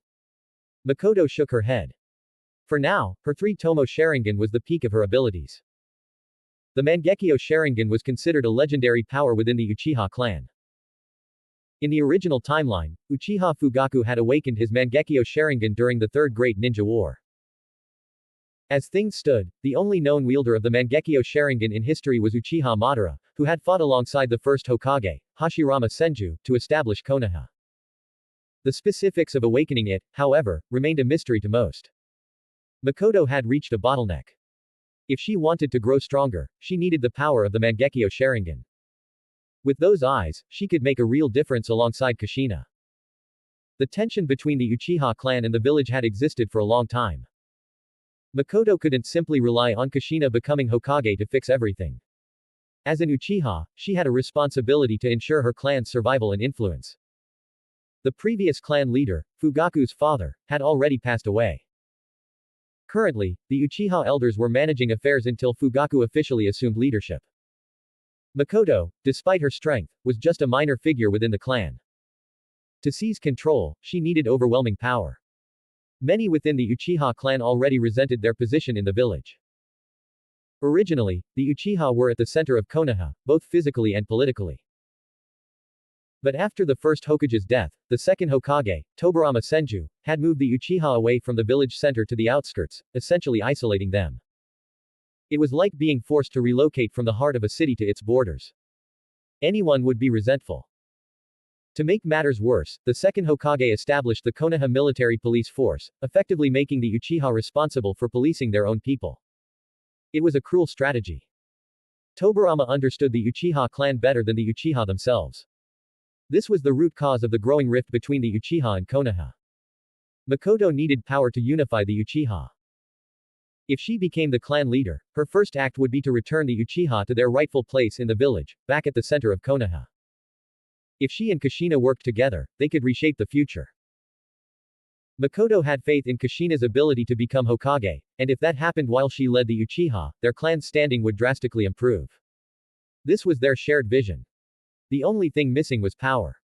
Mikoto shook her head. For now, her three-tomo Sharingan was the peak of her abilities. The Mangekyo Sharingan was considered a legendary power within the Uchiha clan. In the original timeline, Uchiha Fugaku had awakened his Mangekyo Sharingan during the Third Great Ninja War. As things stood, the only known wielder of the Mangekyo Sharingan in history was Uchiha Madara, who had fought alongside the first Hokage, Hashirama Senju, to establish Konoha. The specifics of awakening it, however, remained a mystery to most. Mikoto had reached a bottleneck. If she wanted to grow stronger, she needed the power of the Mangekyo Sharingan. With those eyes, she could make a real difference alongside Kushina. The tension between the Uchiha clan and the village had existed for a long time. Mikoto couldn't simply rely on Kushina becoming Hokage to fix everything. As an Uchiha, she had a responsibility to ensure her clan's survival and influence. The previous clan leader, Fugaku's father, had already passed away. Currently, the Uchiha elders were managing affairs until Fugaku officially assumed leadership. Mikoto, despite her strength, was just a minor figure within the clan. To seize control, she needed overwhelming power. Many within the Uchiha clan already resented their position in the village. Originally, the Uchiha were at the center of Konoha, both physically and politically. But after the first Hokage's death, the second Hokage, Tobirama Senju, had moved the Uchiha away from the village center to the outskirts, essentially isolating them. It was like being forced to relocate from the heart of a city to its borders. Anyone would be resentful. To make matters worse, the second Hokage established the Konoha military police force, effectively making the Uchiha responsible for policing their own people. It was a cruel strategy. Tobirama understood the Uchiha clan better than the Uchiha themselves. This was the root cause of the growing rift between the Uchiha and Konoha. Mikoto needed power to unify the Uchiha. If she became the clan leader, her first act would be to return the Uchiha to their rightful place in the village, back at the center of Konoha. If she and Kushina worked together, they could reshape the future. Mikoto had faith in Kushina's ability to become Hokage, and if that happened while she led the Uchiha, their clan's standing would drastically improve. This was their shared vision. The only thing missing was power.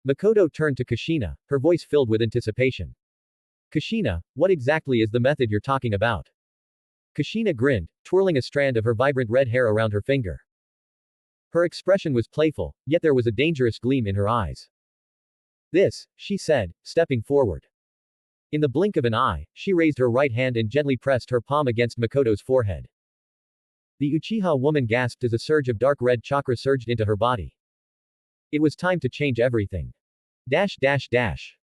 Mikoto turned to Kushina, her voice filled with anticipation. Kushina, what exactly is the method you're talking about? Kushina grinned, twirling a strand of her vibrant red hair around her finger. Her expression was playful, yet there was a dangerous gleam in her eyes. This, she said, stepping forward. In the blink of an eye, she raised her right hand and gently pressed her palm against Mikoto's forehead. The Uchiha woman gasped as a surge of dark red chakra surged into her body. It was time to change everything. Dash dash dash.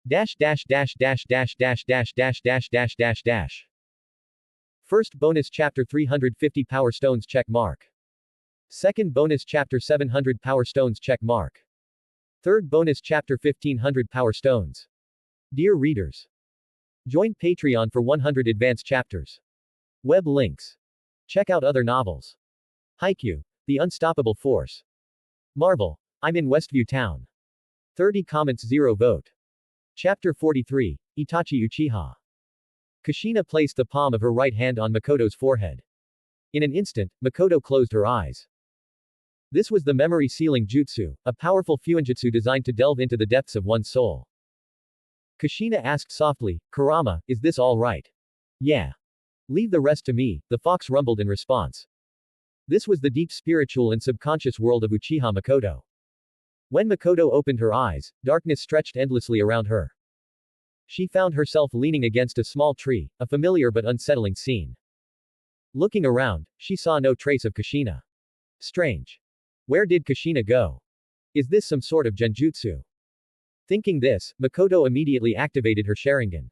Dash dash dash dash dash dash dash dash dash dash dash dash. First bonus chapter 350 Power Stones check mark. Second bonus chapter 700 Power Stones check mark. Third bonus chapter 1500 Power Stones. Dear readers, join Patreon for 100 advanced chapters. Web links. Check out other novels. Haikyuu, The Unstoppable Force. Marvel, I'm in Westview Town. 30 comments 0 vote. Chapter 43, Itachi Uchiha. Kushina placed the palm of her right hand on Mikoto's forehead. In an instant, Mikoto closed her eyes. This was the memory sealing jutsu, a powerful fuinjutsu designed to delve into the depths of one's soul. Kushina asked softly, Kurama, is this all right? Yeah. Leave the rest to me, the fox rumbled in response. This was the deep spiritual and subconscious world of Uchiha Mikoto. When Mikoto opened her eyes, darkness stretched endlessly around her. She found herself leaning against a small tree, a familiar but unsettling scene. Looking around, she saw no trace of Kushina. Strange. Where did Kushina go? Is this some sort of genjutsu? Thinking this, Mikoto immediately activated her Sharingan.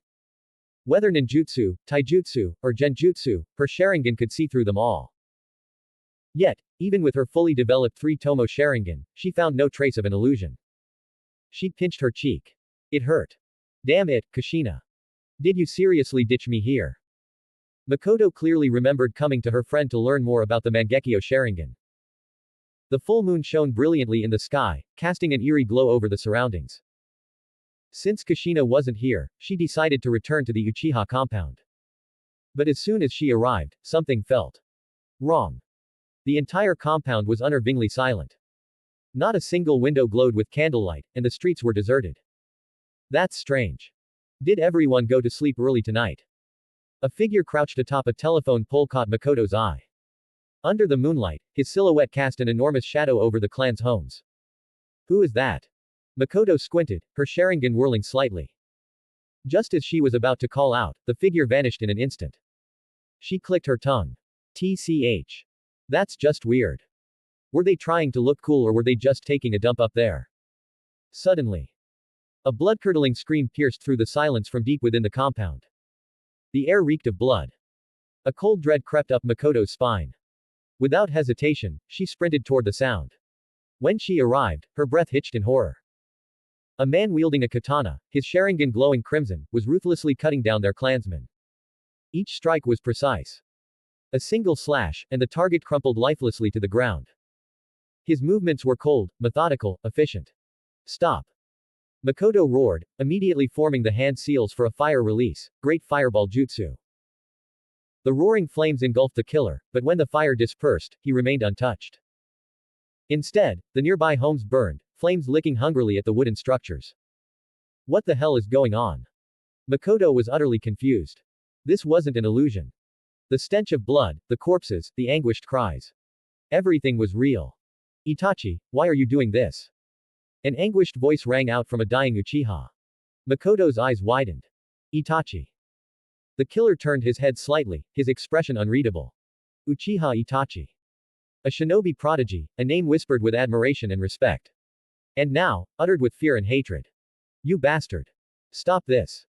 Whether ninjutsu, taijutsu, or genjutsu, her Sharingan could see through them all. Yet, even with her fully developed 3-tomo Sharingan, she found no trace of an illusion. She pinched her cheek. It hurt. Damn it, Kushina. Did you seriously ditch me here? Mikoto clearly remembered coming to her friend to learn more about the Mangekyo Sharingan. The full moon shone brilliantly in the sky, casting an eerie glow over the surroundings. Since Kushina wasn't here, she decided to return to the Uchiha compound. But as soon as she arrived, something felt wrong. The entire compound was unnervingly silent. Not a single window glowed with candlelight, and the streets were deserted. That's strange. Did everyone go to sleep early tonight? A figure crouched atop a telephone pole caught Mikoto's eye. Under the moonlight, his silhouette cast an enormous shadow over the clan's homes. Who is that? Mikoto squinted, her Sharingan whirling slightly. Just as she was about to call out, the figure vanished in an instant. She clicked her tongue. TCH. That's just weird. Were they trying to look cool or were they just taking a dump up there? Suddenly, a blood-curdling scream pierced through the silence from deep within the compound. The air reeked of blood. A cold dread crept up Mikoto's spine. Without hesitation, she sprinted toward the sound. When she arrived, her breath hitched in horror. A man wielding a katana, his Sharingan glowing crimson, was ruthlessly cutting down their clansmen. Each strike was precise. A single slash, and the target crumpled lifelessly to the ground. His movements were cold, methodical, efficient. Stop! Mikoto roared, immediately forming the hand seals for a fire release, Great Fireball Jutsu. The roaring flames engulfed the killer, but when the fire dispersed, he remained untouched. Instead, the nearby homes burned, flames licking hungrily at the wooden structures. What the hell is going on? Mikoto was utterly confused. This wasn't an illusion. The stench of blood, the corpses, the anguished cries. Everything was real. Itachi, why are you doing this? An anguished voice rang out from a dying Uchiha. Mikoto's eyes widened. Itachi. The killer turned his head slightly, his expression unreadable. Uchiha Itachi. A shinobi prodigy, a name whispered with admiration and respect. And now, uttered with fear and hatred. You bastard. Stop this.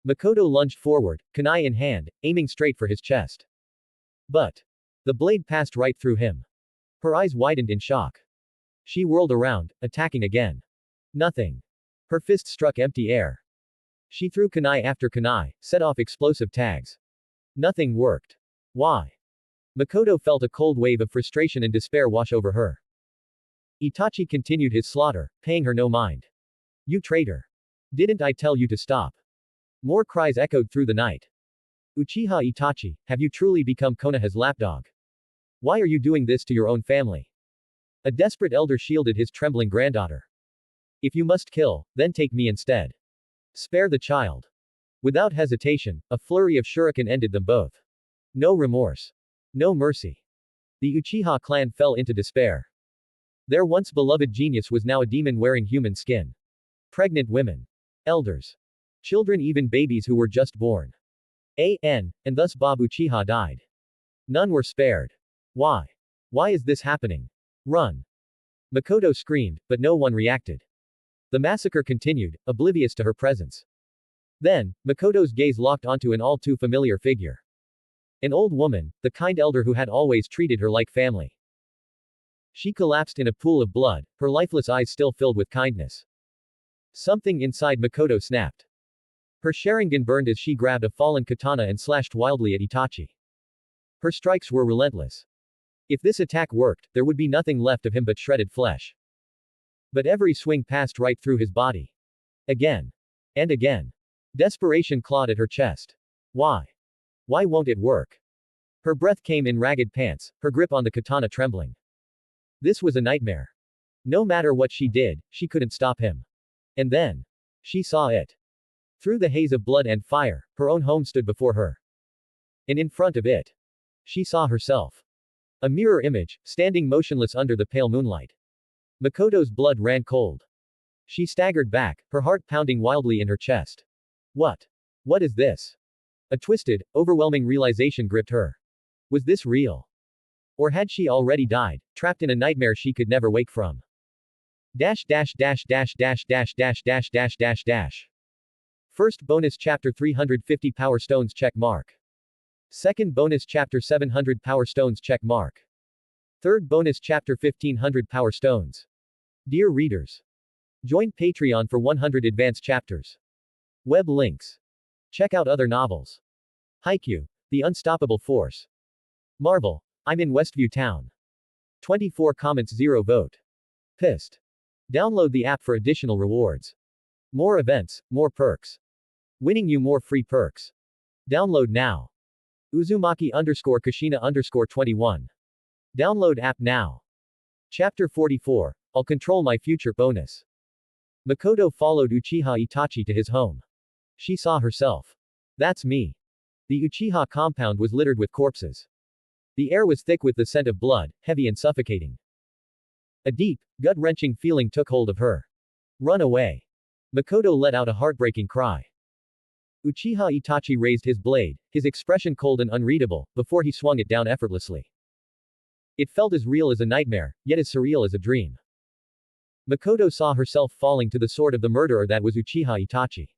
Mikoto lunged forward, kunai in hand, aiming straight for his chest. But the blade passed right through him. Her eyes widened in shock. She whirled around, attacking again. Nothing. Her fist struck empty air. She threw kunai after kunai, set off explosive tags. Nothing worked. Why? Mikoto felt a cold wave of frustration and despair wash over her. Itachi continued his slaughter, paying her no mind. You traitor. Didn't I tell you to stop? More cries echoed through the night. Uchiha Itachi, have you truly become Konoha's lapdog? Why are you doing this to your own family? A desperate elder shielded his trembling granddaughter. If you must kill, then take me instead. Spare the child. Without hesitation, a flurry of shuriken ended them both. No remorse. No mercy. The Uchiha clan fell into despair. Their once beloved genius was now a demon wearing human skin. Pregnant women. Elders. Children, even babies who were just born. And thus Bob Uchiha died. None were spared. Why? Why is this happening? Run. Mikoto screamed, but no one reacted. The massacre continued, oblivious to her presence. Then, Mikoto's gaze locked onto an all too familiar figure. An old woman, the kind elder who had always treated her like family. She collapsed in a pool of blood, her lifeless eyes still filled with kindness. Something inside Mikoto snapped. Her Sharingan burned as she grabbed a fallen katana and slashed wildly at Itachi. Her strikes were relentless. If this attack worked, there would be nothing left of him but shredded flesh. But every swing passed right through his body. Again. And again. Desperation clawed at her chest. Why? Why won't it work? Her breath came in ragged pants, her grip on the katana trembling. This was a nightmare. No matter what she did, she couldn't stop him. And then, she saw it. Through the haze of blood and fire, her own home stood before her. And in front of it, she saw herself. A mirror image, standing motionless under the pale moonlight. Mikoto's blood ran cold. She staggered back, her heart pounding wildly in her chest. What? What is this? A twisted, overwhelming realization gripped her. Was this real? Or had she already died, trapped in a nightmare she could never wake from? Dash dash dash dash dash dash dash dash dash dash dash. First bonus chapter 350 Power Stones check mark. Second bonus chapter 700 Power Stones check mark. Third bonus chapter 1500 Power Stones. Dear readers, join Patreon for 100 advanced chapters. Web links. Check out other novels. Haikyuu, The Unstoppable Force. Marvel, I'm in Westview Town. 24 comments 0 vote. Pissed. Download the app for additional rewards. More events, more perks. Winning you more free perks. Download now. Uzumaki Kushina 21. Download app now. Chapter 44, I'll control my future bonus. Mikoto followed Uchiha Itachi to his home. She saw herself. That's me. The Uchiha compound was littered with corpses. The air was thick with the scent of blood, heavy and suffocating. A deep, gut-wrenching feeling took hold of her. Run away. Mikoto let out a heartbreaking cry. Uchiha Itachi raised his blade, his expression cold and unreadable, before he swung it down effortlessly. It felt as real as a nightmare, yet as surreal as a dream. Mikoto saw herself falling to the sword of the murderer that was Uchiha Itachi.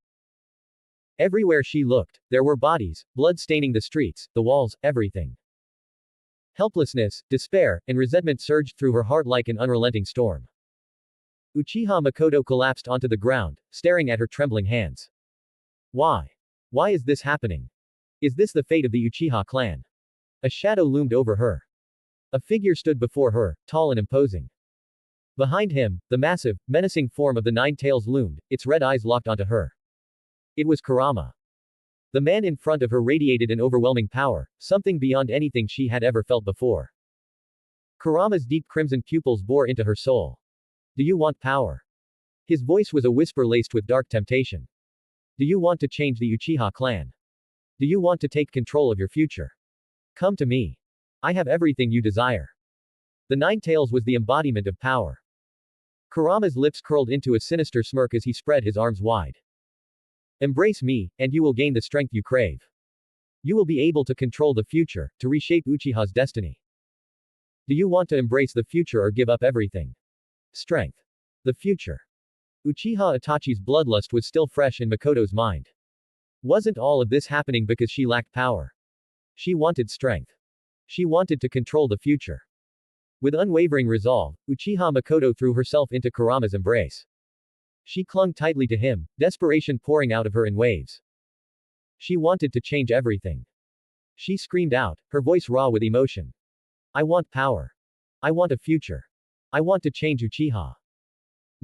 Everywhere she looked, there were bodies, blood staining the streets, the walls, everything. Helplessness, despair, and resentment surged through her heart like an unrelenting storm. Uchiha Mikoto collapsed onto the ground, staring at her trembling hands. Why? Why is this happening? Is this the fate of the Uchiha clan? A shadow loomed over her. A figure stood before her, tall and imposing. Behind him, the massive, menacing form of the Nine Tails loomed, its red eyes locked onto her. It was Kurama. The man in front of her radiated an overwhelming power, something beyond anything she had ever felt before. Kurama's deep crimson pupils bore into her soul. Do you want power? His voice was a whisper laced with dark temptation. Do you want to change the Uchiha clan? Do you want to take control of your future? Come to me. I have everything you desire. The Nine Tails was the embodiment of power. Kurama's lips curled into a sinister smirk as he spread his arms wide. Embrace me, and you will gain the strength you crave. You will be able to control the future, to reshape Uchiha's destiny. Do you want to embrace the future or give up everything? Strength. The future. Uchiha Itachi's bloodlust was still fresh in Mikoto's mind. Wasn't all of this happening because she lacked power? She wanted strength. She wanted to control the future. With unwavering resolve, Uchiha Mikoto threw herself into Kurama's embrace. She clung tightly to him, desperation pouring out of her in waves. She wanted to change everything. She screamed out, her voice raw with emotion. I want power. I want a future. I want to change Uchiha.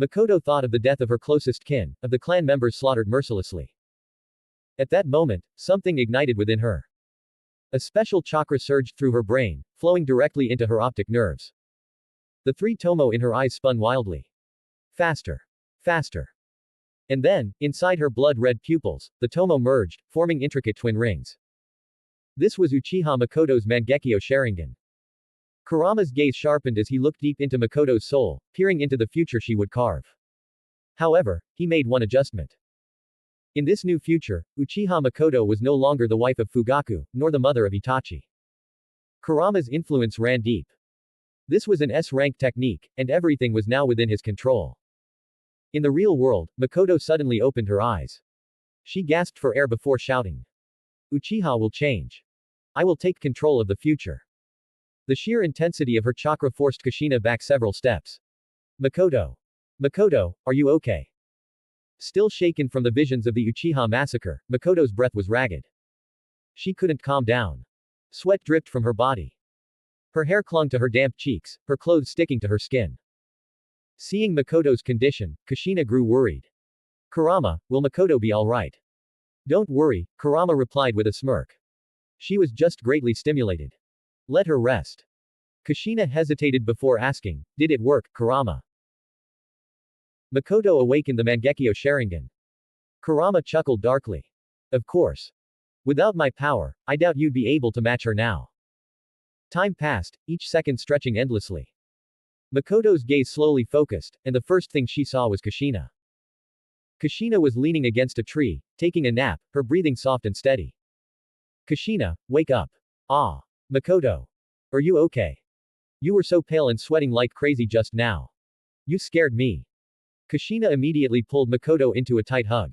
Mikoto thought of the death of her closest kin, of the clan members slaughtered mercilessly. At that moment, something ignited within her. A special chakra surged through her brain, flowing directly into her optic nerves. The three tomo in her eyes spun wildly. Faster. Faster. And then, inside her blood-red pupils, the tomo merged, forming intricate twin rings. This was Uchiha Mikoto's Mangekyo Sharingan. Kurama's gaze sharpened as he looked deep into Mikoto's soul, peering into the future she would carve. However, he made one adjustment. In this new future, Uchiha Mikoto was no longer the wife of Fugaku, nor the mother of Itachi. Kurama's influence ran deep. This was an S-rank technique, and everything was now within his control. In the real world, Mikoto suddenly opened her eyes. She gasped for air before shouting. Uchiha will change. I will take control of the future. The sheer intensity of her chakra forced Kushina back several steps. Mikoto. Mikoto, are you okay? Still shaken from the visions of the Uchiha massacre, Mikoto's breath was ragged. She couldn't calm down. Sweat dripped from her body. Her hair clung to her damp cheeks, her clothes sticking to her skin. Seeing Mikoto's condition, Kushina grew worried. Kurama, will Mikoto be alright? Don't worry, Kurama replied with a smirk. She was just greatly stimulated. Let her rest. Kushina hesitated before asking, did it work, Kurama? Mikoto awakened the Mangekyo Sharingan. Kurama chuckled darkly. Of course. Without my power, I doubt you'd be able to match her now. Time passed, each second stretching endlessly. Mikoto's gaze slowly focused, and the first thing she saw was Kushina. Kushina was leaning against a tree, taking a nap, her breathing soft and steady. Kushina, wake up. Ah. Mikoto. Are you okay? You were so pale and sweating like crazy just now. You scared me. Kushina immediately pulled Mikoto into a tight hug.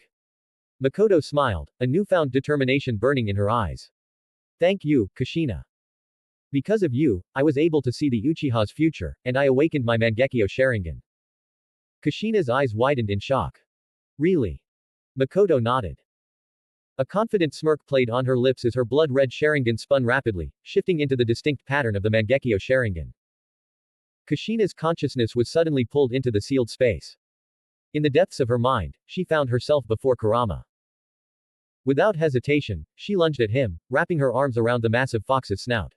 Mikoto smiled, a newfound determination burning in her eyes. Thank you, Kushina. Because of you, I was able to see the Uchiha's future, and I awakened my Mangekyo Sharingan. Kushina's eyes widened in shock. Really? Mikoto nodded. A confident smirk played on her lips as her blood-red Sharingan spun rapidly, shifting into the distinct pattern of the Mangekyo Sharingan. Kushina's consciousness was suddenly pulled into the sealed space. In the depths of her mind, she found herself before Kurama. Without hesitation, she lunged at him, wrapping her arms around the massive fox's snout.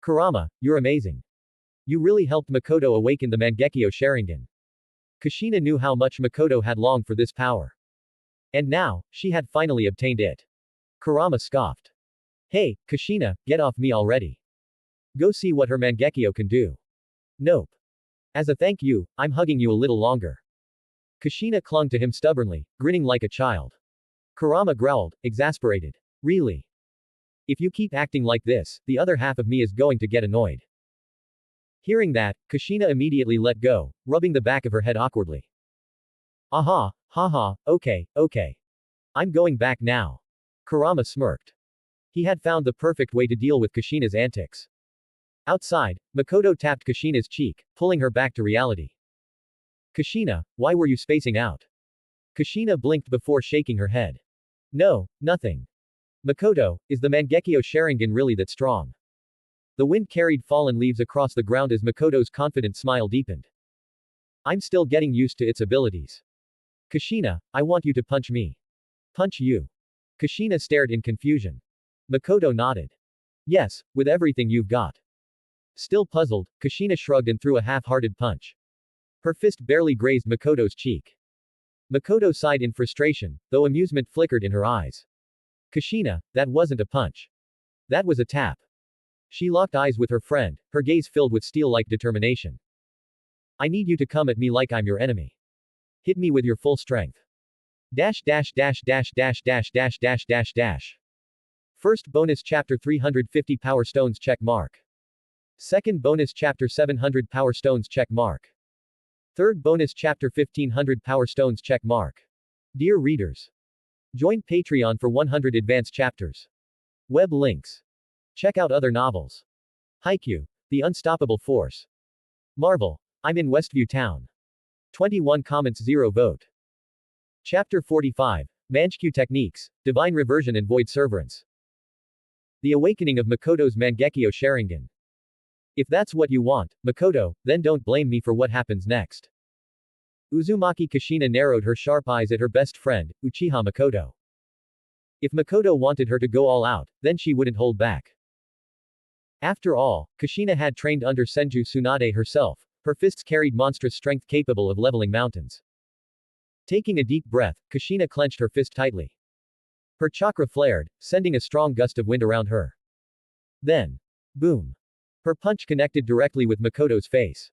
Kurama, you're amazing. You really helped Mikoto awaken the Mangekyo Sharingan. Kushina knew how much Mikoto had longed for this power. And now, she had finally obtained it. Kurama scoffed. Hey, Kushina, get off me already. Go see what her Mangekyo can do. Nope. As a thank you, I'm hugging you a little longer. Kushina clung to him stubbornly, grinning like a child. Kurama growled, exasperated. Really? If you keep acting like this, the other half of me is going to get annoyed. Hearing that, Kushina immediately let go, rubbing the back of her head awkwardly. Aha, haha, okay, okay. I'm going back now. Kurama smirked. He had found the perfect way to deal with Kushina's antics. Outside, Mikoto tapped Kushina's cheek, pulling her back to reality. Kushina, why were you spacing out? Kushina blinked before shaking her head. No, nothing. Mikoto, is the Mangekyo Sharingan really that strong? The wind carried fallen leaves across the ground as Mikoto's confident smile deepened. I'm still getting used to its abilities. Kushina, I want you to punch me. Punch you. Kushina stared in confusion. Mikoto nodded. Yes, with everything you've got. Still puzzled, Kushina shrugged and threw a half-hearted punch. Her fist barely grazed Mikoto's cheek. Mikoto sighed in frustration, though amusement flickered in her eyes. Kushina, that wasn't a punch. That was a tap. She locked eyes with her friend, her gaze filled with steel-like determination. I need you to come at me like I'm your enemy. Hit me with your full strength. Dash dash dash dash dash dash dash dash dash dash. First bonus chapter 350 Power Stones check mark. Second bonus chapter 700 Power Stones check mark. Third bonus chapter 1500 Power Stones check mark. Dear readers, join Patreon for 100 advanced chapters. Web links. Check out other novels. Haikyuu, The Unstoppable Force. Marvel, I'm in Westview Town. 21 comments 0 vote. Chapter 45, Mangekyou Techniques, Divine Reversion and Void Serverance. The Awakening of Mikoto's Mangekyo Sharingan. If that's what you want, Mikoto, then don't blame me for what happens next. Uzumaki Kushina narrowed her sharp eyes at her best friend, Uchiha Mikoto. If Mikoto wanted her to go all out, then she wouldn't hold back. After all, Kushina had trained under Senju Tsunade herself, her fists carried monstrous strength capable of leveling mountains. Taking a deep breath, Kushina clenched her fist tightly. Her chakra flared, sending a strong gust of wind around her. Then, boom. Her punch connected directly with Mikoto's face.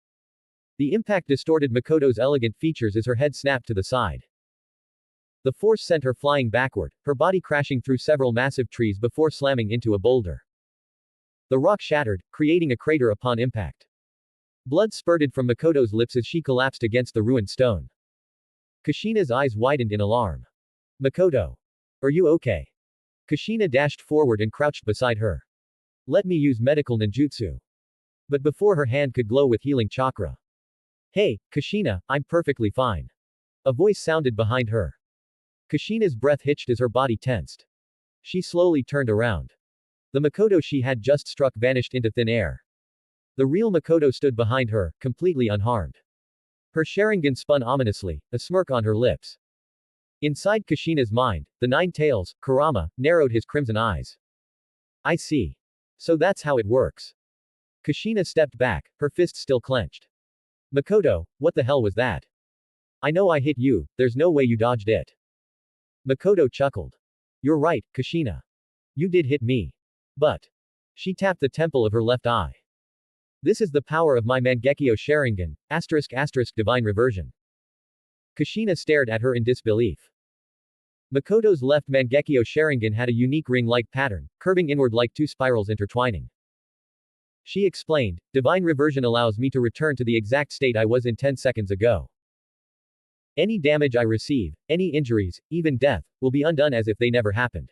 The impact distorted Mikoto's elegant features as her head snapped to the side. The force sent her flying backward, her body crashing through several massive trees before slamming into a boulder. The rock shattered, creating a crater upon impact. Blood spurted from Mikoto's lips as she collapsed against the ruined stone. Kushina's eyes widened in alarm. Mikoto. Are you okay? Kushina dashed forward and crouched beside her. Let me use medical ninjutsu. But before her hand could glow with healing chakra. Hey, Kushina, I'm perfectly fine. A voice sounded behind her. Kushina's breath hitched as her body tensed. She slowly turned around. The Mikoto she had just struck vanished into thin air. The real Mikoto stood behind her, completely unharmed. Her Sharingan spun ominously, a smirk on her lips. Inside Kushina's mind, the Nine Tails, Kurama, narrowed his crimson eyes. I see. So that's how it works. Kushina stepped back, her fist still clenched. Mikoto, what the hell was that? I know I hit you, there's no way you dodged it. Mikoto chuckled. You're right, Kushina. You did hit me. But. She tapped the temple of her left eye. This is the power of my Mangekyo Sharingan, *** Divine Reversion. Kushina stared at her in disbelief. Mikoto's left Mangekyo Sharingan had a unique ring-like pattern, curving inward like two spirals intertwining. She explained, Divine Reversion allows me to return to the exact state I was in 10 seconds ago. Any damage I receive, any injuries, even death, will be undone as if they never happened.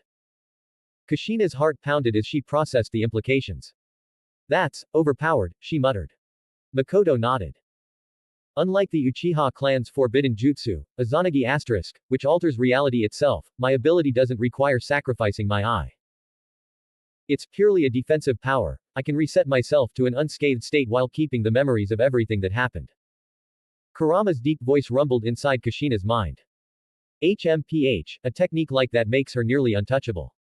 Kushina's heart pounded as she processed the implications. That's overpowered, she muttered. Mikoto nodded. Unlike the Uchiha clan's forbidden jutsu, Izanagi ***, which alters reality itself, my ability doesn't require sacrificing my eye. It's purely a defensive power, I can reset myself to an unscathed state while keeping the memories of everything that happened. Kurama's deep voice rumbled inside Kushina's mind. HMPH, a technique like that makes her nearly untouchable.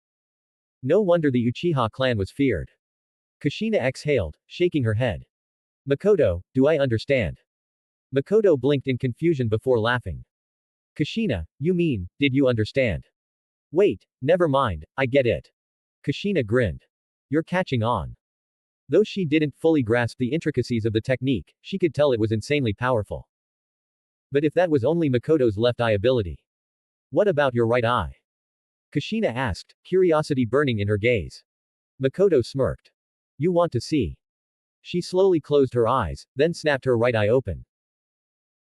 No wonder the Uchiha clan was feared. Kushina exhaled, shaking her head. Mikoto, do I understand? Mikoto blinked in confusion before laughing. Kushina, you mean, did you understand? Wait, never mind, I get it. Kushina grinned. You're catching on. Though she didn't fully grasp the intricacies of the technique, she could tell it was insanely powerful. But if that was only Mikoto's left eye ability. What about your right eye? Kushina asked, curiosity burning in her gaze. Mikoto smirked. You want to see? She slowly closed her eyes, then snapped her right eye open.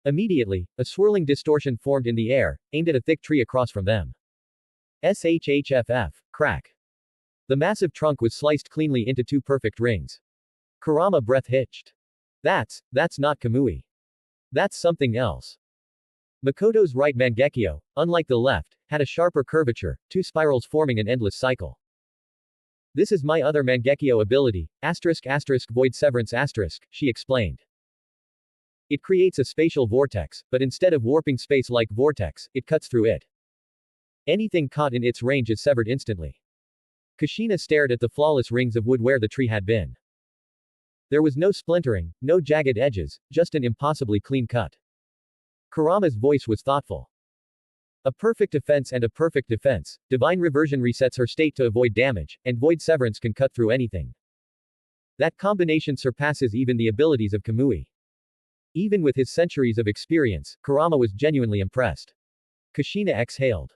Immediately, a swirling distortion formed in the air, aimed at a thick tree across from them. SHHFF. Crack. The massive trunk was sliced cleanly into two perfect rings. Kurama breath hitched. That's not Kamui. That's something else. Mikoto's right Mangekyo, unlike the left, had a sharper curvature, two spirals forming an endless cycle. This is my other Mangekyo ability, void severance she explained. It creates a spatial vortex, but instead of warping space like vortex, it cuts through it. Anything caught in its range is severed instantly. Kushina stared at the flawless rings of wood where the tree had been. There was no splintering, no jagged edges, just an impossibly clean cut. Kurama's voice was thoughtful. A perfect offense and a perfect defense, divine reversion resets her state to avoid damage, and void severance can cut through anything. That combination surpasses even the abilities of Kamui. Even with his centuries of experience, Kurama was genuinely impressed. Kushina exhaled.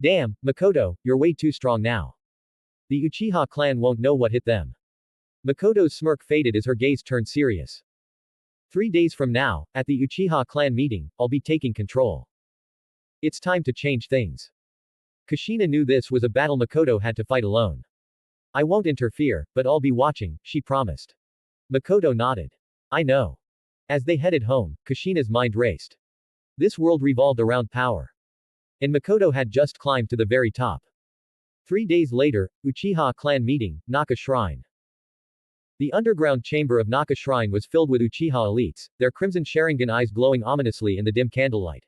Damn, Mikoto, you're way too strong now. The Uchiha clan won't know what hit them. Mikoto's smirk faded as her gaze turned serious. 3 days from now, at the Uchiha clan meeting, I'll be taking control. It's time to change things. Kushina knew this was a battle Mikoto had to fight alone. I won't interfere, but I'll be watching, she promised. Mikoto nodded. I know. As they headed home, Kushina's mind raced. This world revolved around power. And Mikoto had just climbed to the very top. 3 days later, Uchiha clan meeting, Naka Shrine. The underground chamber of Naka Shrine was filled with Uchiha elites, their crimson Sharingan eyes glowing ominously in the dim candlelight.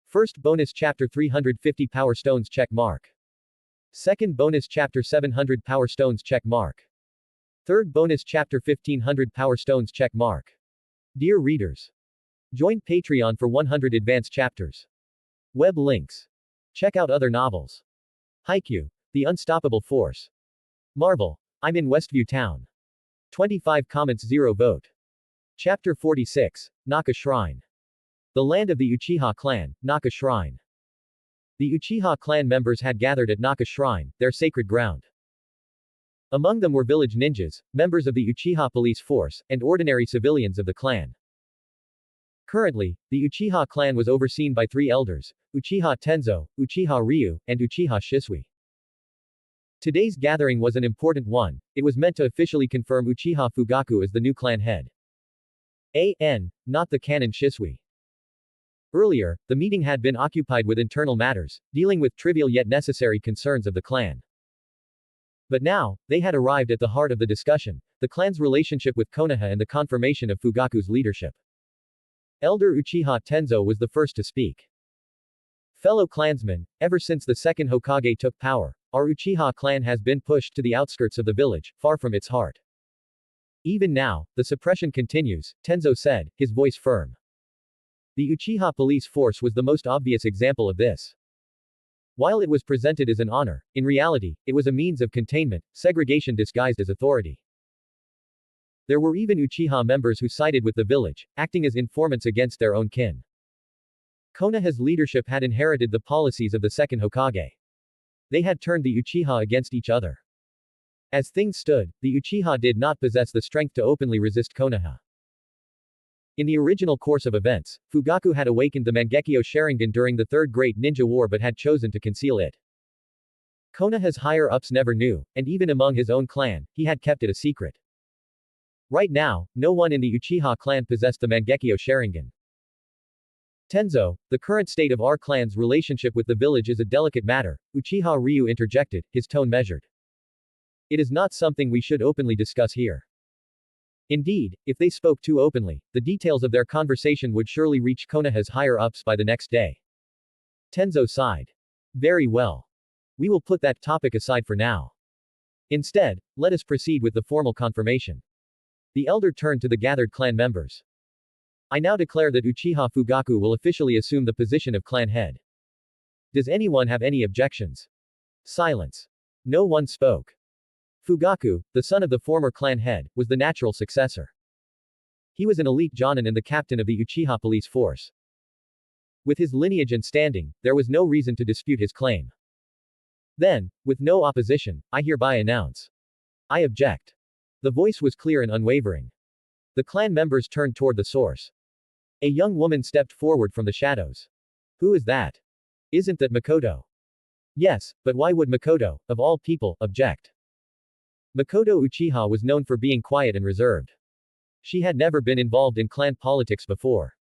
First bonus chapter 350 Power Stones check mark. Second bonus chapter 700 Power Stones check mark. Third bonus chapter 1500 Power Stones check mark. Dear readers, join Patreon for 100 advanced chapters. Web links. Check out other novels. Haikyuu, The Unstoppable Force. Marvel, I'm in Westview Town. 25 comments 0 vote. Chapter 46, Naka Shrine. The land of the Uchiha clan, Naka Shrine. The Uchiha clan members had gathered at Naka Shrine, their sacred ground. Among them were village ninjas, members of the Uchiha police force, and ordinary civilians of the clan. Currently, the Uchiha clan was overseen by 3 elders, Uchiha Tenzo, Uchiha Ryu, and Uchiha Shisui. Today's gathering was an important one, it was meant to officially confirm Uchiha Fugaku as the new clan head. Not the canon Shisui. Earlier, the meeting had been occupied with internal matters, dealing with trivial yet necessary concerns of the clan. But now, they had arrived at the heart of the discussion, the clan's relationship with Konoha and the confirmation of Fugaku's leadership. Elder Uchiha Tenzo was the first to speak. Fellow clansmen, ever since the second Hokage took power, our Uchiha clan has been pushed to the outskirts of the village, far from its heart. Even now, the suppression continues, Tenzo said, his voice firm. The Uchiha police force was the most obvious example of this. While it was presented as an honor, in reality, it was a means of containment, segregation disguised as authority. There were even Uchiha members who sided with the village, acting as informants against their own kin. Konoha's leadership had inherited the policies of the second Hokage. They had turned the Uchiha against each other. As things stood, the Uchiha did not possess the strength to openly resist Konoha. In the original course of events, Fugaku had awakened the Mangekyo Sharingan during the Third Great Ninja War but had chosen to conceal it. Konoha's higher-ups never knew, and even among his own clan, he had kept it a secret. Right now, no one in the Uchiha clan possessed the Mangekyo Sharingan. Tenzo, the current state of our clan's relationship with the village is a delicate matter, Uchiha Ryu interjected, his tone measured. It is not something we should openly discuss here. Indeed, if they spoke too openly, the details of their conversation would surely reach Konoha's higher-ups by the next day. Tenzo sighed. Very well. We will put that topic aside for now. Instead, let us proceed with the formal confirmation. The elder turned to the gathered clan members. I now declare that Uchiha Fugaku will officially assume the position of clan head. Does anyone have any objections? Silence. No one spoke. Fugaku, the son of the former clan head, was the natural successor. He was an elite Jonin and the captain of the Uchiha police force. With his lineage and standing, there was no reason to dispute his claim. Then, with no opposition, I hereby announce. I object. The voice was clear and unwavering. The clan members turned toward the source. A young woman stepped forward from the shadows. Who is that? Isn't that Mikoto? Yes, but why would Mikoto, of all people, object? Mikoto Uchiha was known for being quiet and reserved. She had never been involved in clan politics before.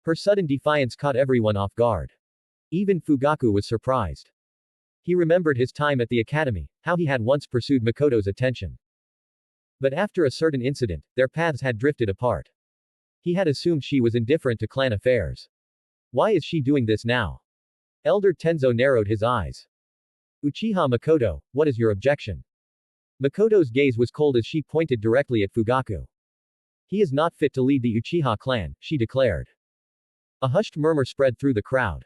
Her sudden defiance caught everyone off guard. Even Fugaku was surprised. He remembered his time at the academy, how he had once pursued Mikoto's attention. But after a certain incident, their paths had drifted apart. He had assumed she was indifferent to clan affairs. Why is she doing this now? Elder Tenzo narrowed his eyes. Uchiha Mikoto, what is your objection? Mikoto's gaze was cold as she pointed directly at Fugaku. He is not fit to lead the Uchiha clan, she declared. A hushed murmur spread through the crowd.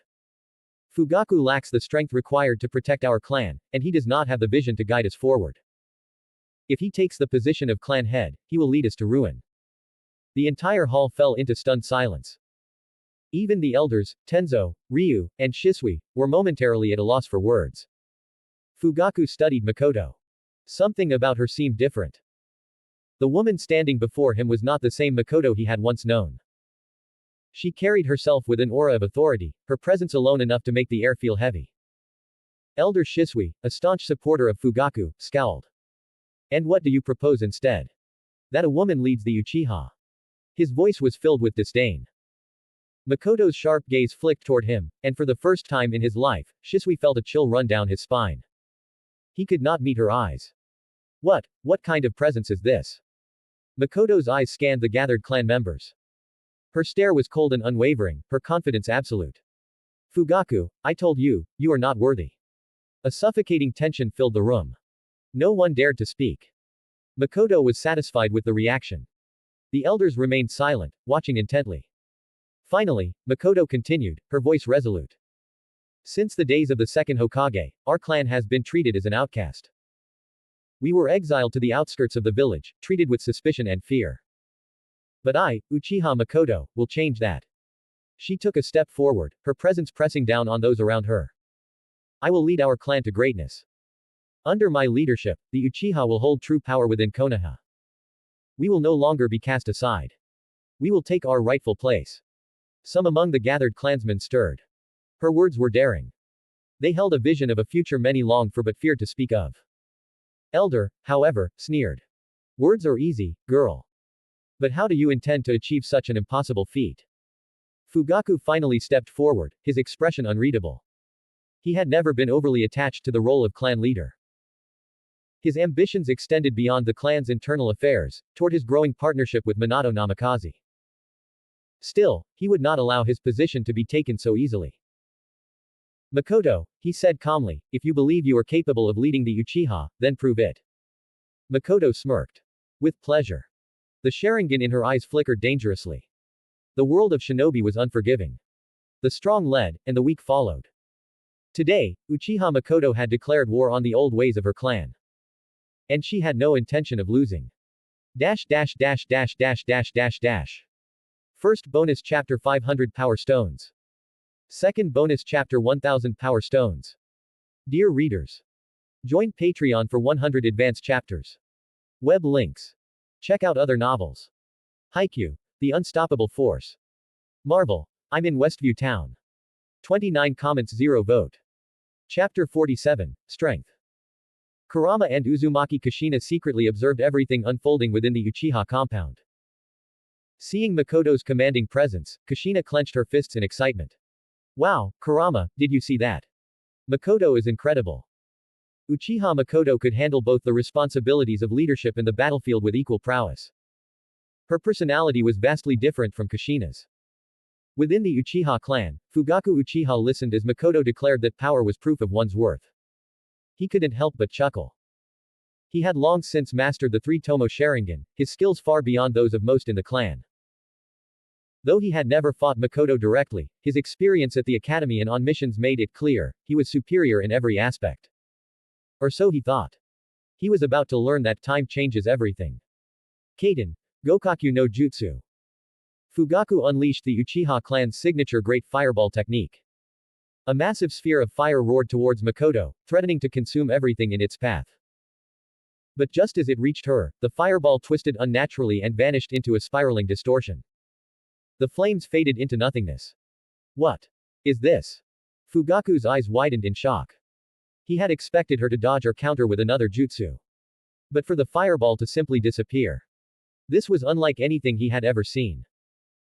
Fugaku lacks the strength required to protect our clan, and he does not have the vision to guide us forward. If he takes the position of clan head, he will lead us to ruin. The entire hall fell into stunned silence. Even the elders, Tenzo, Ryu, and Shisui, were momentarily at a loss for words. Fugaku studied Mikoto. Something about her seemed different. The woman standing before him was not the same Mikoto he had once known. She carried herself with an aura of authority, her presence alone enough to make the air feel heavy. Elder Shisui, a staunch supporter of Fugaku, scowled. And what do you propose instead? That a woman leads the Uchiha. His voice was filled with disdain. Mikoto's sharp gaze flicked toward him, and for the first time in his life, Shisui felt a chill run down his spine. He could not meet her eyes. What kind of presence is this? Mikoto's eyes scanned the gathered clan members. Her stare was cold and unwavering, her confidence absolute. Fugaku, I told you, you are not worthy. A suffocating tension filled the room. No one dared to speak. Mikoto was satisfied with the reaction. The elders remained silent, watching intently. Finally, Mikoto continued, her voice resolute. Since the days of the second Hokage, our clan has been treated as an outcast. We were exiled to the outskirts of the village, treated with suspicion and fear. But I, Uchiha Mikoto, will change that. She took a step forward, her presence pressing down on those around her. I will lead our clan to greatness. Under my leadership, the Uchiha will hold true power within Konoha. We will no longer be cast aside. We will take our rightful place. Some among the gathered clansmen stirred. Her words were daring. They held a vision of a future many longed for but feared to speak of. Elder, however, sneered. Words are easy, girl. But how do you intend to achieve such an impossible feat? Fugaku finally stepped forward, his expression unreadable. He had never been overly attached to the role of clan leader. His ambitions extended beyond the clan's internal affairs, toward his growing partnership with Minato Namikaze. Still, he would not allow his position to be taken so easily. Mikoto, he said calmly, if you believe you are capable of leading the Uchiha, then prove it. Mikoto smirked. With pleasure. The Sharingan in her eyes flickered dangerously. The world of shinobi was unforgiving. The strong led, and the weak followed. Today, Uchiha Mikoto had declared war on the old ways of her clan. And she had no intention of losing. First bonus chapter 500 Power Stones. Second bonus chapter 1000 Power Stones. Dear readers, join Patreon for 100 advanced chapters. Web links. Check out other novels. Haikyuu, The Unstoppable Force. Marvel, I'm in Westview Town. 29 comments 0 vote. Chapter 47, Strength. Kurama and Uzumaki Kushina secretly observed everything unfolding within the Uchiha compound. Seeing Mikoto's commanding presence, Kushina clenched her fists in excitement. Wow, Kurama, did you see that? Mikoto is incredible. Uchiha Mikoto could handle both the responsibilities of leadership and the battlefield with equal prowess. Her personality was vastly different from Kushina's. Within the Uchiha clan, Fugaku Uchiha listened as Mikoto declared that power was proof of one's worth. He couldn't help but chuckle. He had long since mastered the three-tomo Sharingan, his skills far beyond those of most in the clan. Though he had never fought Mikoto directly, his experience at the academy and on missions made it clear, he was superior in every aspect. Or so he thought. He was about to learn that time changes everything. Kaiten, Gokaku no Jutsu. Fugaku unleashed the Uchiha clan's signature Great Fireball technique. A massive sphere of fire roared towards Mikoto, threatening to consume everything in its path. But just as it reached her, the fireball twisted unnaturally and vanished into a spiraling distortion. The flames faded into nothingness. What is this? Fugaku's eyes widened in shock. He had expected her to dodge or counter with another jutsu. But for the fireball to simply disappear. This was unlike anything he had ever seen.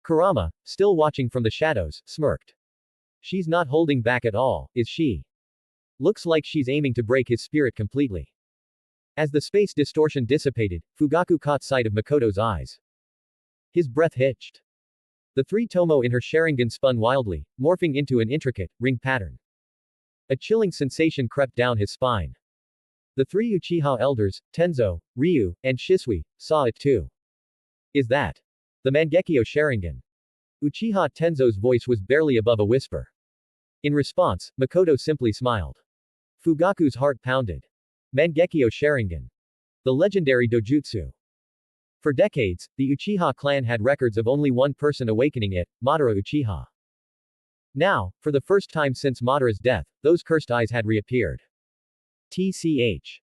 Kurama, still watching from the shadows, smirked. She's not holding back at all, is she? Looks like she's aiming to break his spirit completely. As the space distortion dissipated, Fugaku caught sight of Mikoto's eyes. His breath hitched. The three tomo in her Sharingan spun wildly, morphing into an intricate, ring pattern. A chilling sensation crept down his spine. The three Uchiha elders, Tenzo, Ryu, and Shisui, saw it too. Is that the Mangekyo Sharingan? Uchiha Tenzo's voice was barely above a whisper. In response, Mikoto simply smiled. Fugaku's heart pounded. Mangekyo Sharingan. The legendary dojutsu. For decades, the Uchiha clan had records of only one person awakening it, Madara Uchiha. Now, for the first time since Madara's death, those cursed eyes had reappeared. TCH.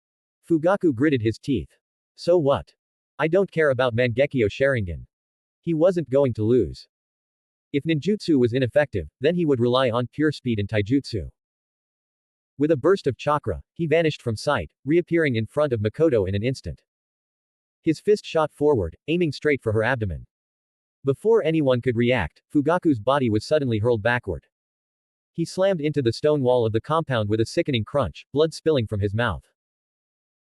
Fugaku gritted his teeth. So what? I don't care about Mangekyo Sharingan. He wasn't going to lose. If ninjutsu was ineffective, then he would rely on pure speed and taijutsu. With a burst of chakra, he vanished from sight, reappearing in front of Mikoto in an instant. His fist shot forward, aiming straight for her abdomen. Before anyone could react, Fugaku's body was suddenly hurled backward. He slammed into the stone wall of the compound with a sickening crunch, blood spilling from his mouth.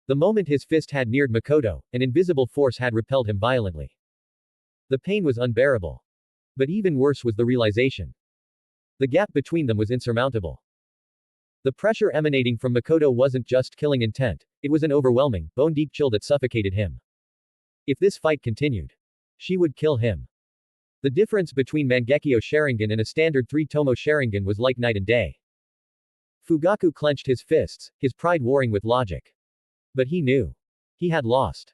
The moment his fist had neared Mikoto, an invisible force had repelled him violently. The pain was unbearable. But even worse was the realization. The gap between them was insurmountable. The pressure emanating from Mikoto wasn't just killing intent, it was an overwhelming, bone-deep chill that suffocated him. If this fight continued, she would kill him. The difference between Mangekyo Sharingan and a standard 3-tomo Sharingan was like night and day. Fugaku clenched his fists, his pride warring with logic. But he knew. He had lost.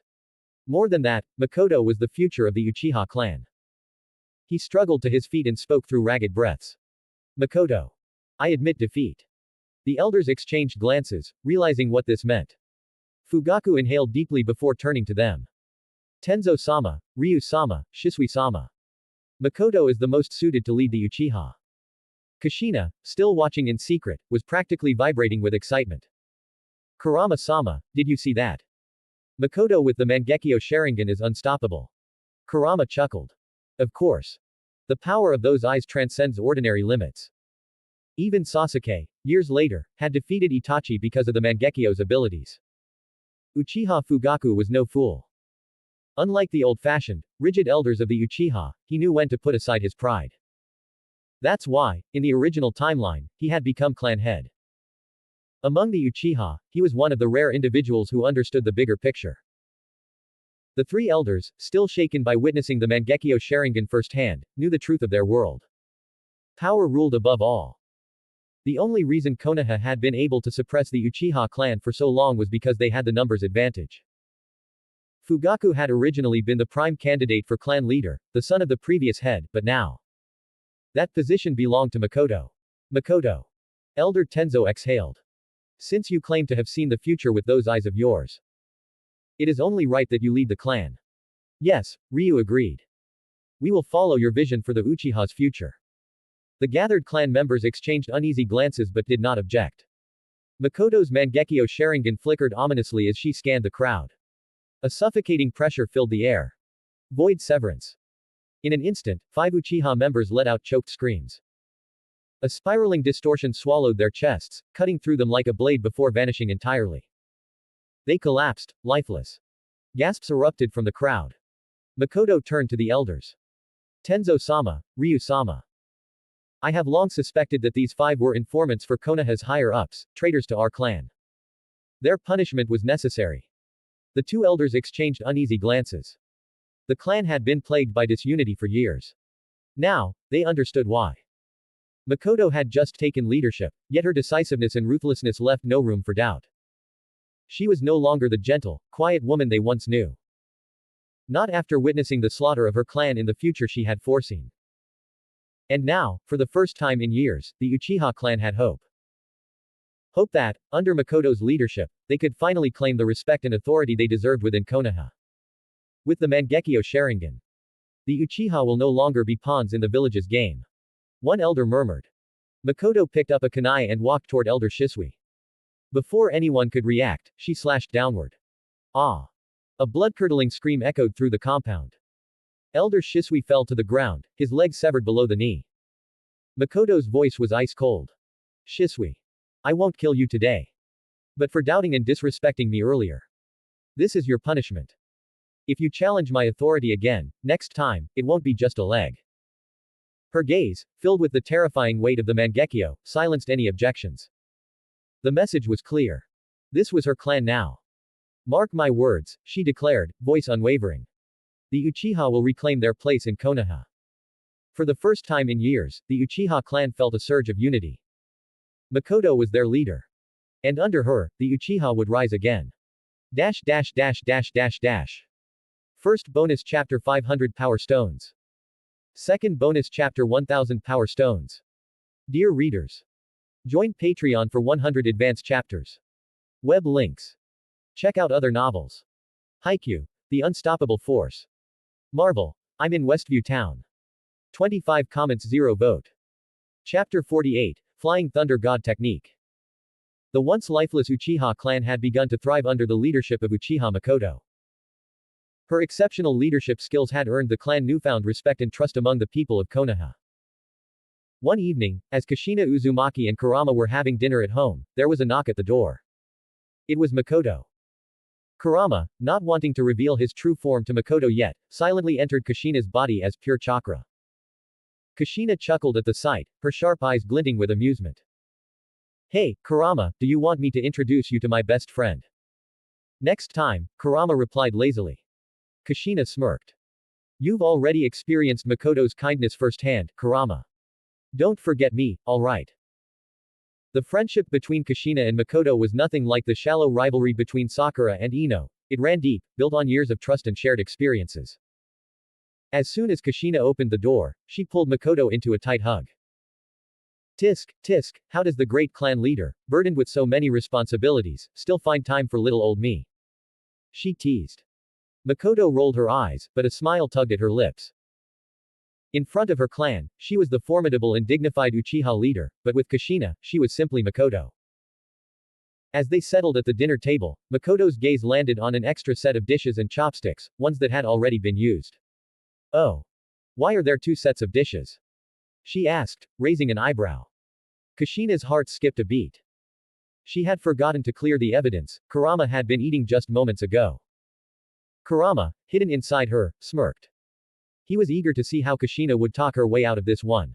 More than that, Mikoto was the future of the Uchiha clan. He struggled to his feet and spoke through ragged breaths. Mikoto. I admit defeat. The elders exchanged glances, realizing what this meant. Fugaku inhaled deeply before turning to them. Tenzo-sama, Ryu-sama, Shisui-sama. Mikoto is the most suited to lead the Uchiha. Kushina, still watching in secret, was practically vibrating with excitement. Kurama-sama, did you see that? Mikoto with the Mangekyo Sharingan is unstoppable. Kurama chuckled. Of course. The power of those eyes transcends ordinary limits. Even Sasuke, years later, had defeated Itachi because of the Mangekyo's abilities. Uchiha Fugaku was no fool. Unlike the old-fashioned, rigid elders of the Uchiha, he knew when to put aside his pride. That's why, in the original timeline, he had become clan head. Among the Uchiha, he was one of the rare individuals who understood the bigger picture. The three elders, still shaken by witnessing the Mangekyo Sharingan firsthand, knew the truth of their world. Power ruled above all. The only reason Konoha had been able to suppress the Uchiha clan for so long was because they had the numbers advantage. Fugaku had originally been the prime candidate for clan leader, the son of the previous head, but now that position belonged to Mikoto. Mikoto. Elder Tenzo exhaled. Since you claim to have seen the future with those eyes of yours, it is only right that you lead the clan. Yes, Ryu agreed. We will follow your vision for the Uchiha's future. The gathered clan members exchanged uneasy glances but did not object. Mikoto's Mangekyo Sharingan flickered ominously as she scanned the crowd. A suffocating pressure filled the air. Void severance. In an instant, 5 Uchiha members let out choked screams. A spiraling distortion swallowed their chests, cutting through them like a blade before vanishing entirely. They collapsed, lifeless. Gasps erupted from the crowd. Mikoto turned to the elders. Tenzo-sama, Ryu-sama. I have long suspected that these 5 were informants for Konoha's higher-ups, traitors to our clan. Their punishment was necessary. The 2 elders exchanged uneasy glances. The clan had been plagued by disunity for years. Now, they understood why. Mikoto had just taken leadership, yet her decisiveness and ruthlessness left no room for doubt. She was no longer the gentle, quiet woman they once knew. Not after witnessing the slaughter of her clan in the future she had foreseen. And now, for the first time in years, the Uchiha clan had hope. Hope that, under Mikoto's leadership, they could finally claim the respect and authority they deserved within Konoha. With the Mangekyo Sharingan, the Uchiha will no longer be pawns in the village's game. One elder murmured. Mikoto picked up a kunai and walked toward Elder Shisui. Before anyone could react, she slashed downward. Ah! A blood-curdling scream echoed through the compound. Elder Shisui fell to the ground, his leg severed below the knee. Mikoto's voice was ice-cold. Shisui. I won't kill you today. But for doubting and disrespecting me earlier. This is your punishment. If you challenge my authority again, next time, it won't be just a leg. Her gaze, filled with the terrifying weight of the Mangekyo, silenced any objections. The message was clear. This was her clan now. Mark my words, she declared, voice unwavering. The Uchiha will reclaim their place in Konoha. For the first time in years, the Uchiha clan felt a surge of unity. Mikoto was their leader. And under her, the Uchiha would rise again. First bonus chapter 500 Power Stones. Second bonus chapter 1000 Power Stones. Dear readers, join Patreon for 100 advanced chapters. Web links. Check out other novels. Haikyuu, The Unstoppable Force. Marvel, I'm in Westview Town. 25 comments 0 vote. Chapter 48, Flying Thunder God Technique. The once lifeless Uchiha clan had begun to thrive under the leadership of Uchiha Mikoto. Her exceptional leadership skills had earned the clan newfound respect and trust among the people of Konoha. One evening, as Kushina, Uzumaki and Kurama were having dinner at home, there was a knock at the door. It was Mikoto. Kurama, not wanting to reveal his true form to Mikoto yet, silently entered Kushina's body as pure chakra. Kushina chuckled at the sight, her sharp eyes glinting with amusement. Hey, Kurama, do you want me to introduce you to my best friend? Next time, Kurama replied lazily. Kushina smirked. You've already experienced Mikoto's kindness firsthand, Kurama. Don't forget me, alright. The friendship between Kushina and Mikoto was nothing like the shallow rivalry between Sakura and Ino. It ran deep, built on years of trust and shared experiences. As soon as Kushina opened the door, she pulled Mikoto into a tight hug. Tisk, tisk, how does the great clan leader, burdened with so many responsibilities, still find time for little old me? She teased. Mikoto rolled her eyes, but a smile tugged at her lips. In front of her clan, she was the formidable and dignified Uchiha leader, but with Kushina, she was simply Mikoto. As they settled at the dinner table, Mikoto's gaze landed on an extra set of dishes and chopsticks, ones that had already been used. Oh. Why are there two sets of dishes? She asked, raising an eyebrow. Kushina's heart skipped a beat. She had forgotten to clear the evidence Kurama had been eating just moments ago. Kurama, hidden inside her, smirked. He was eager to see how Kushina would talk her way out of this one.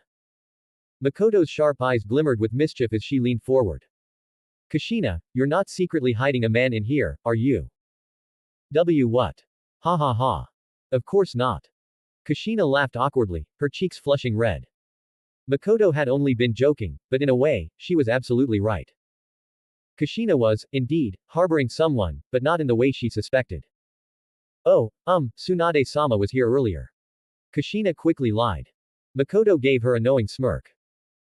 Mikoto's sharp eyes glimmered with mischief as she leaned forward. Kushina, you're not secretly hiding a man in here, are you? What? Ha ha ha. Of course not. Kushina laughed awkwardly, her cheeks flushing red. Mikoto had only been joking, but in a way, she was absolutely right. Kushina was, indeed, harboring someone, but not in the way she suspected. Oh, Tsunade-sama was here earlier. Kushina quickly lied. Mikoto gave her a knowing smirk.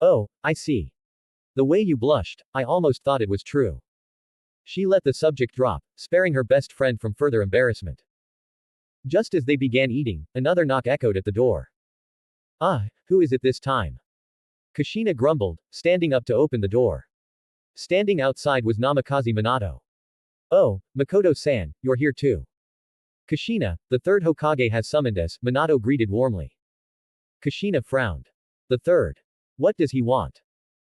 Oh, I see. The way you blushed, I almost thought it was true. She let the subject drop, sparing her best friend from further embarrassment. Just as they began eating, another knock echoed at the door. Who is it this time? Kushina grumbled, standing up to open the door. Standing outside was Namikaze Minato. Oh, Mikoto-san, you're here too. Kushina, the third Hokage has summoned us, Minato greeted warmly. Kushina frowned. The third. What does he want?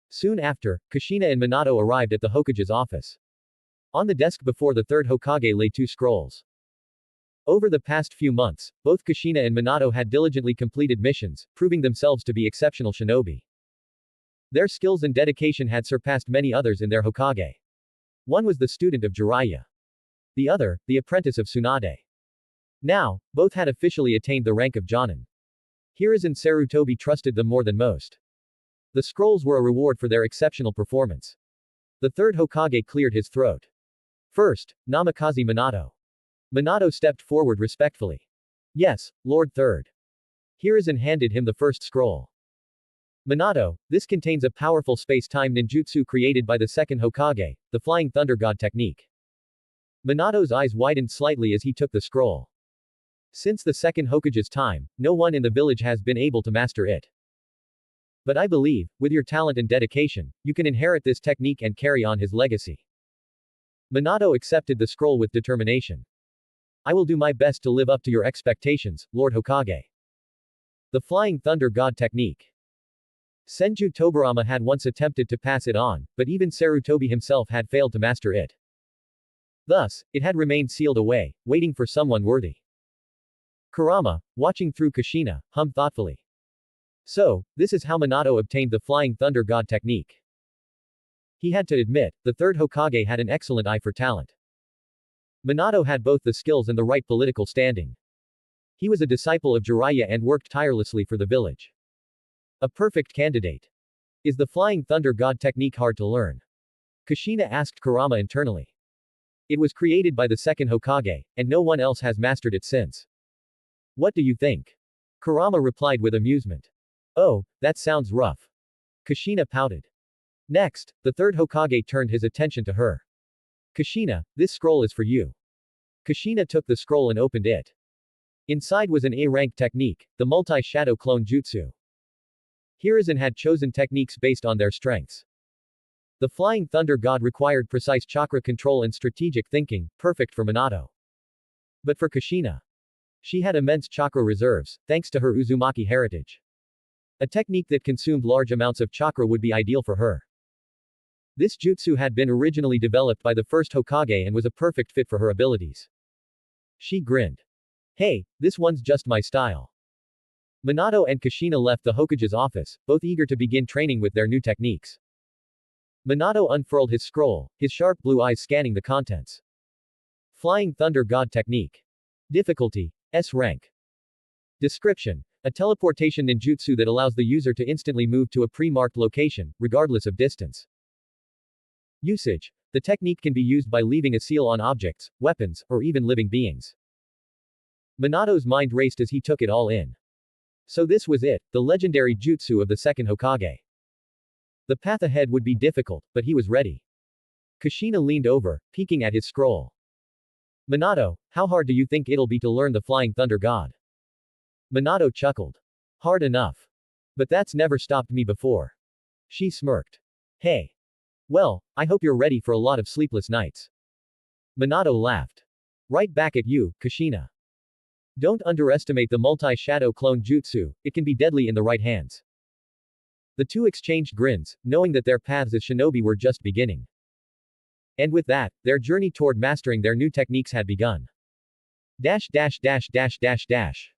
Soon after, Kushina and Minato arrived at the Hokage's office. On the desk before the third Hokage lay two scrolls. Over the past few months, both Kushina and Minato had diligently completed missions, proving themselves to be exceptional shinobi. Their skills and dedication had surpassed many others in their Hokage. One was the student of Jiraiya. The other, the apprentice of Tsunade. Now, both had officially attained the rank of Jonin. Hiruzen Sarutobi trusted them more than most. The scrolls were a reward for their exceptional performance. The third Hokage cleared his throat. First, Namikaze Minato. Minato stepped forward respectfully. Yes, Lord Third. Hiruzen handed him the first scroll. Minato, this contains a powerful space-time ninjutsu created by the second Hokage, the Flying Thunder God technique. Minato's eyes widened slightly as he took the scroll. Since the second Hokage's time, no one in the village has been able to master it. But I believe, with your talent and dedication, you can inherit this technique and carry on his legacy. Minato accepted the scroll with determination. I will do my best to live up to your expectations, Lord Hokage. The Flying Thunder God technique. Senju Tobirama had once attempted to pass it on, but even Sarutobi himself had failed to master it. Thus, it had remained sealed away, waiting for someone worthy. Kurama, watching through Kushina, hummed thoughtfully. So, this is how Minato obtained the Flying Thunder God technique. He had to admit, the third Hokage had an excellent eye for talent. Minato had both the skills and the right political standing. He was a disciple of Jiraiya and worked tirelessly for the village. A perfect candidate. Is the Flying Thunder God technique hard to learn? Kushina asked Kurama internally. It was created by the second Hokage, and no one else has mastered it since. What do you think? Kurama replied with amusement. Oh, that sounds rough. Kushina pouted. Next, the third Hokage turned his attention to her. Kushina, this scroll is for you. Kushina took the scroll and opened it. Inside was an A-rank technique, the multi-shadow clone jutsu. Hiruzen had chosen techniques based on their strengths. The Flying Thunder God required precise chakra control and strategic thinking, perfect for Minato. But for Kushina, she had immense chakra reserves, thanks to her Uzumaki heritage. A technique that consumed large amounts of chakra would be ideal for her. This jutsu had been originally developed by the first Hokage and was a perfect fit for her abilities. She grinned. Hey, this one's just my style. Minato and Kushina left the Hokage's office, both eager to begin training with their new techniques. Minato unfurled his scroll, his sharp blue eyes scanning the contents. Flying Thunder God technique. Difficulty, S rank. Description. A teleportation ninjutsu that allows the user to instantly move to a pre-marked location, regardless of distance. Usage. The technique can be used by leaving a seal on objects, weapons, or even living beings. Minato's mind raced as he took it all in. So this was it, the legendary jutsu of the second Hokage. The path ahead would be difficult, but he was ready. Kushina leaned over, peeking at his scroll. Minato, how hard do you think it'll be to learn the Flying Thunder God? Minato chuckled. Hard enough. But that's never stopped me before. She smirked. Hey. Well, I hope you're ready for a lot of sleepless nights. Minato laughed. Right back at you, Kushina. Don't underestimate the multi-shadow clone jutsu, it can be deadly in the right hands. The two exchanged grins, knowing that their paths as shinobi were just beginning. And with that, their journey toward mastering their new techniques had begun. Dash dash dash dash dash dash.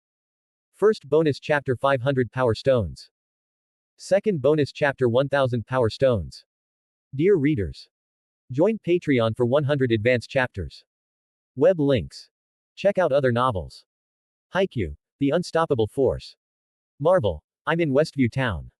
First bonus chapter 500 Power Stones. Second bonus chapter 1000 Power Stones. Dear readers, join Patreon for 100 advanced chapters. Web links. Check out other novels. Haikyuu, The Unstoppable Force. Marvel, I'm in Westview Town.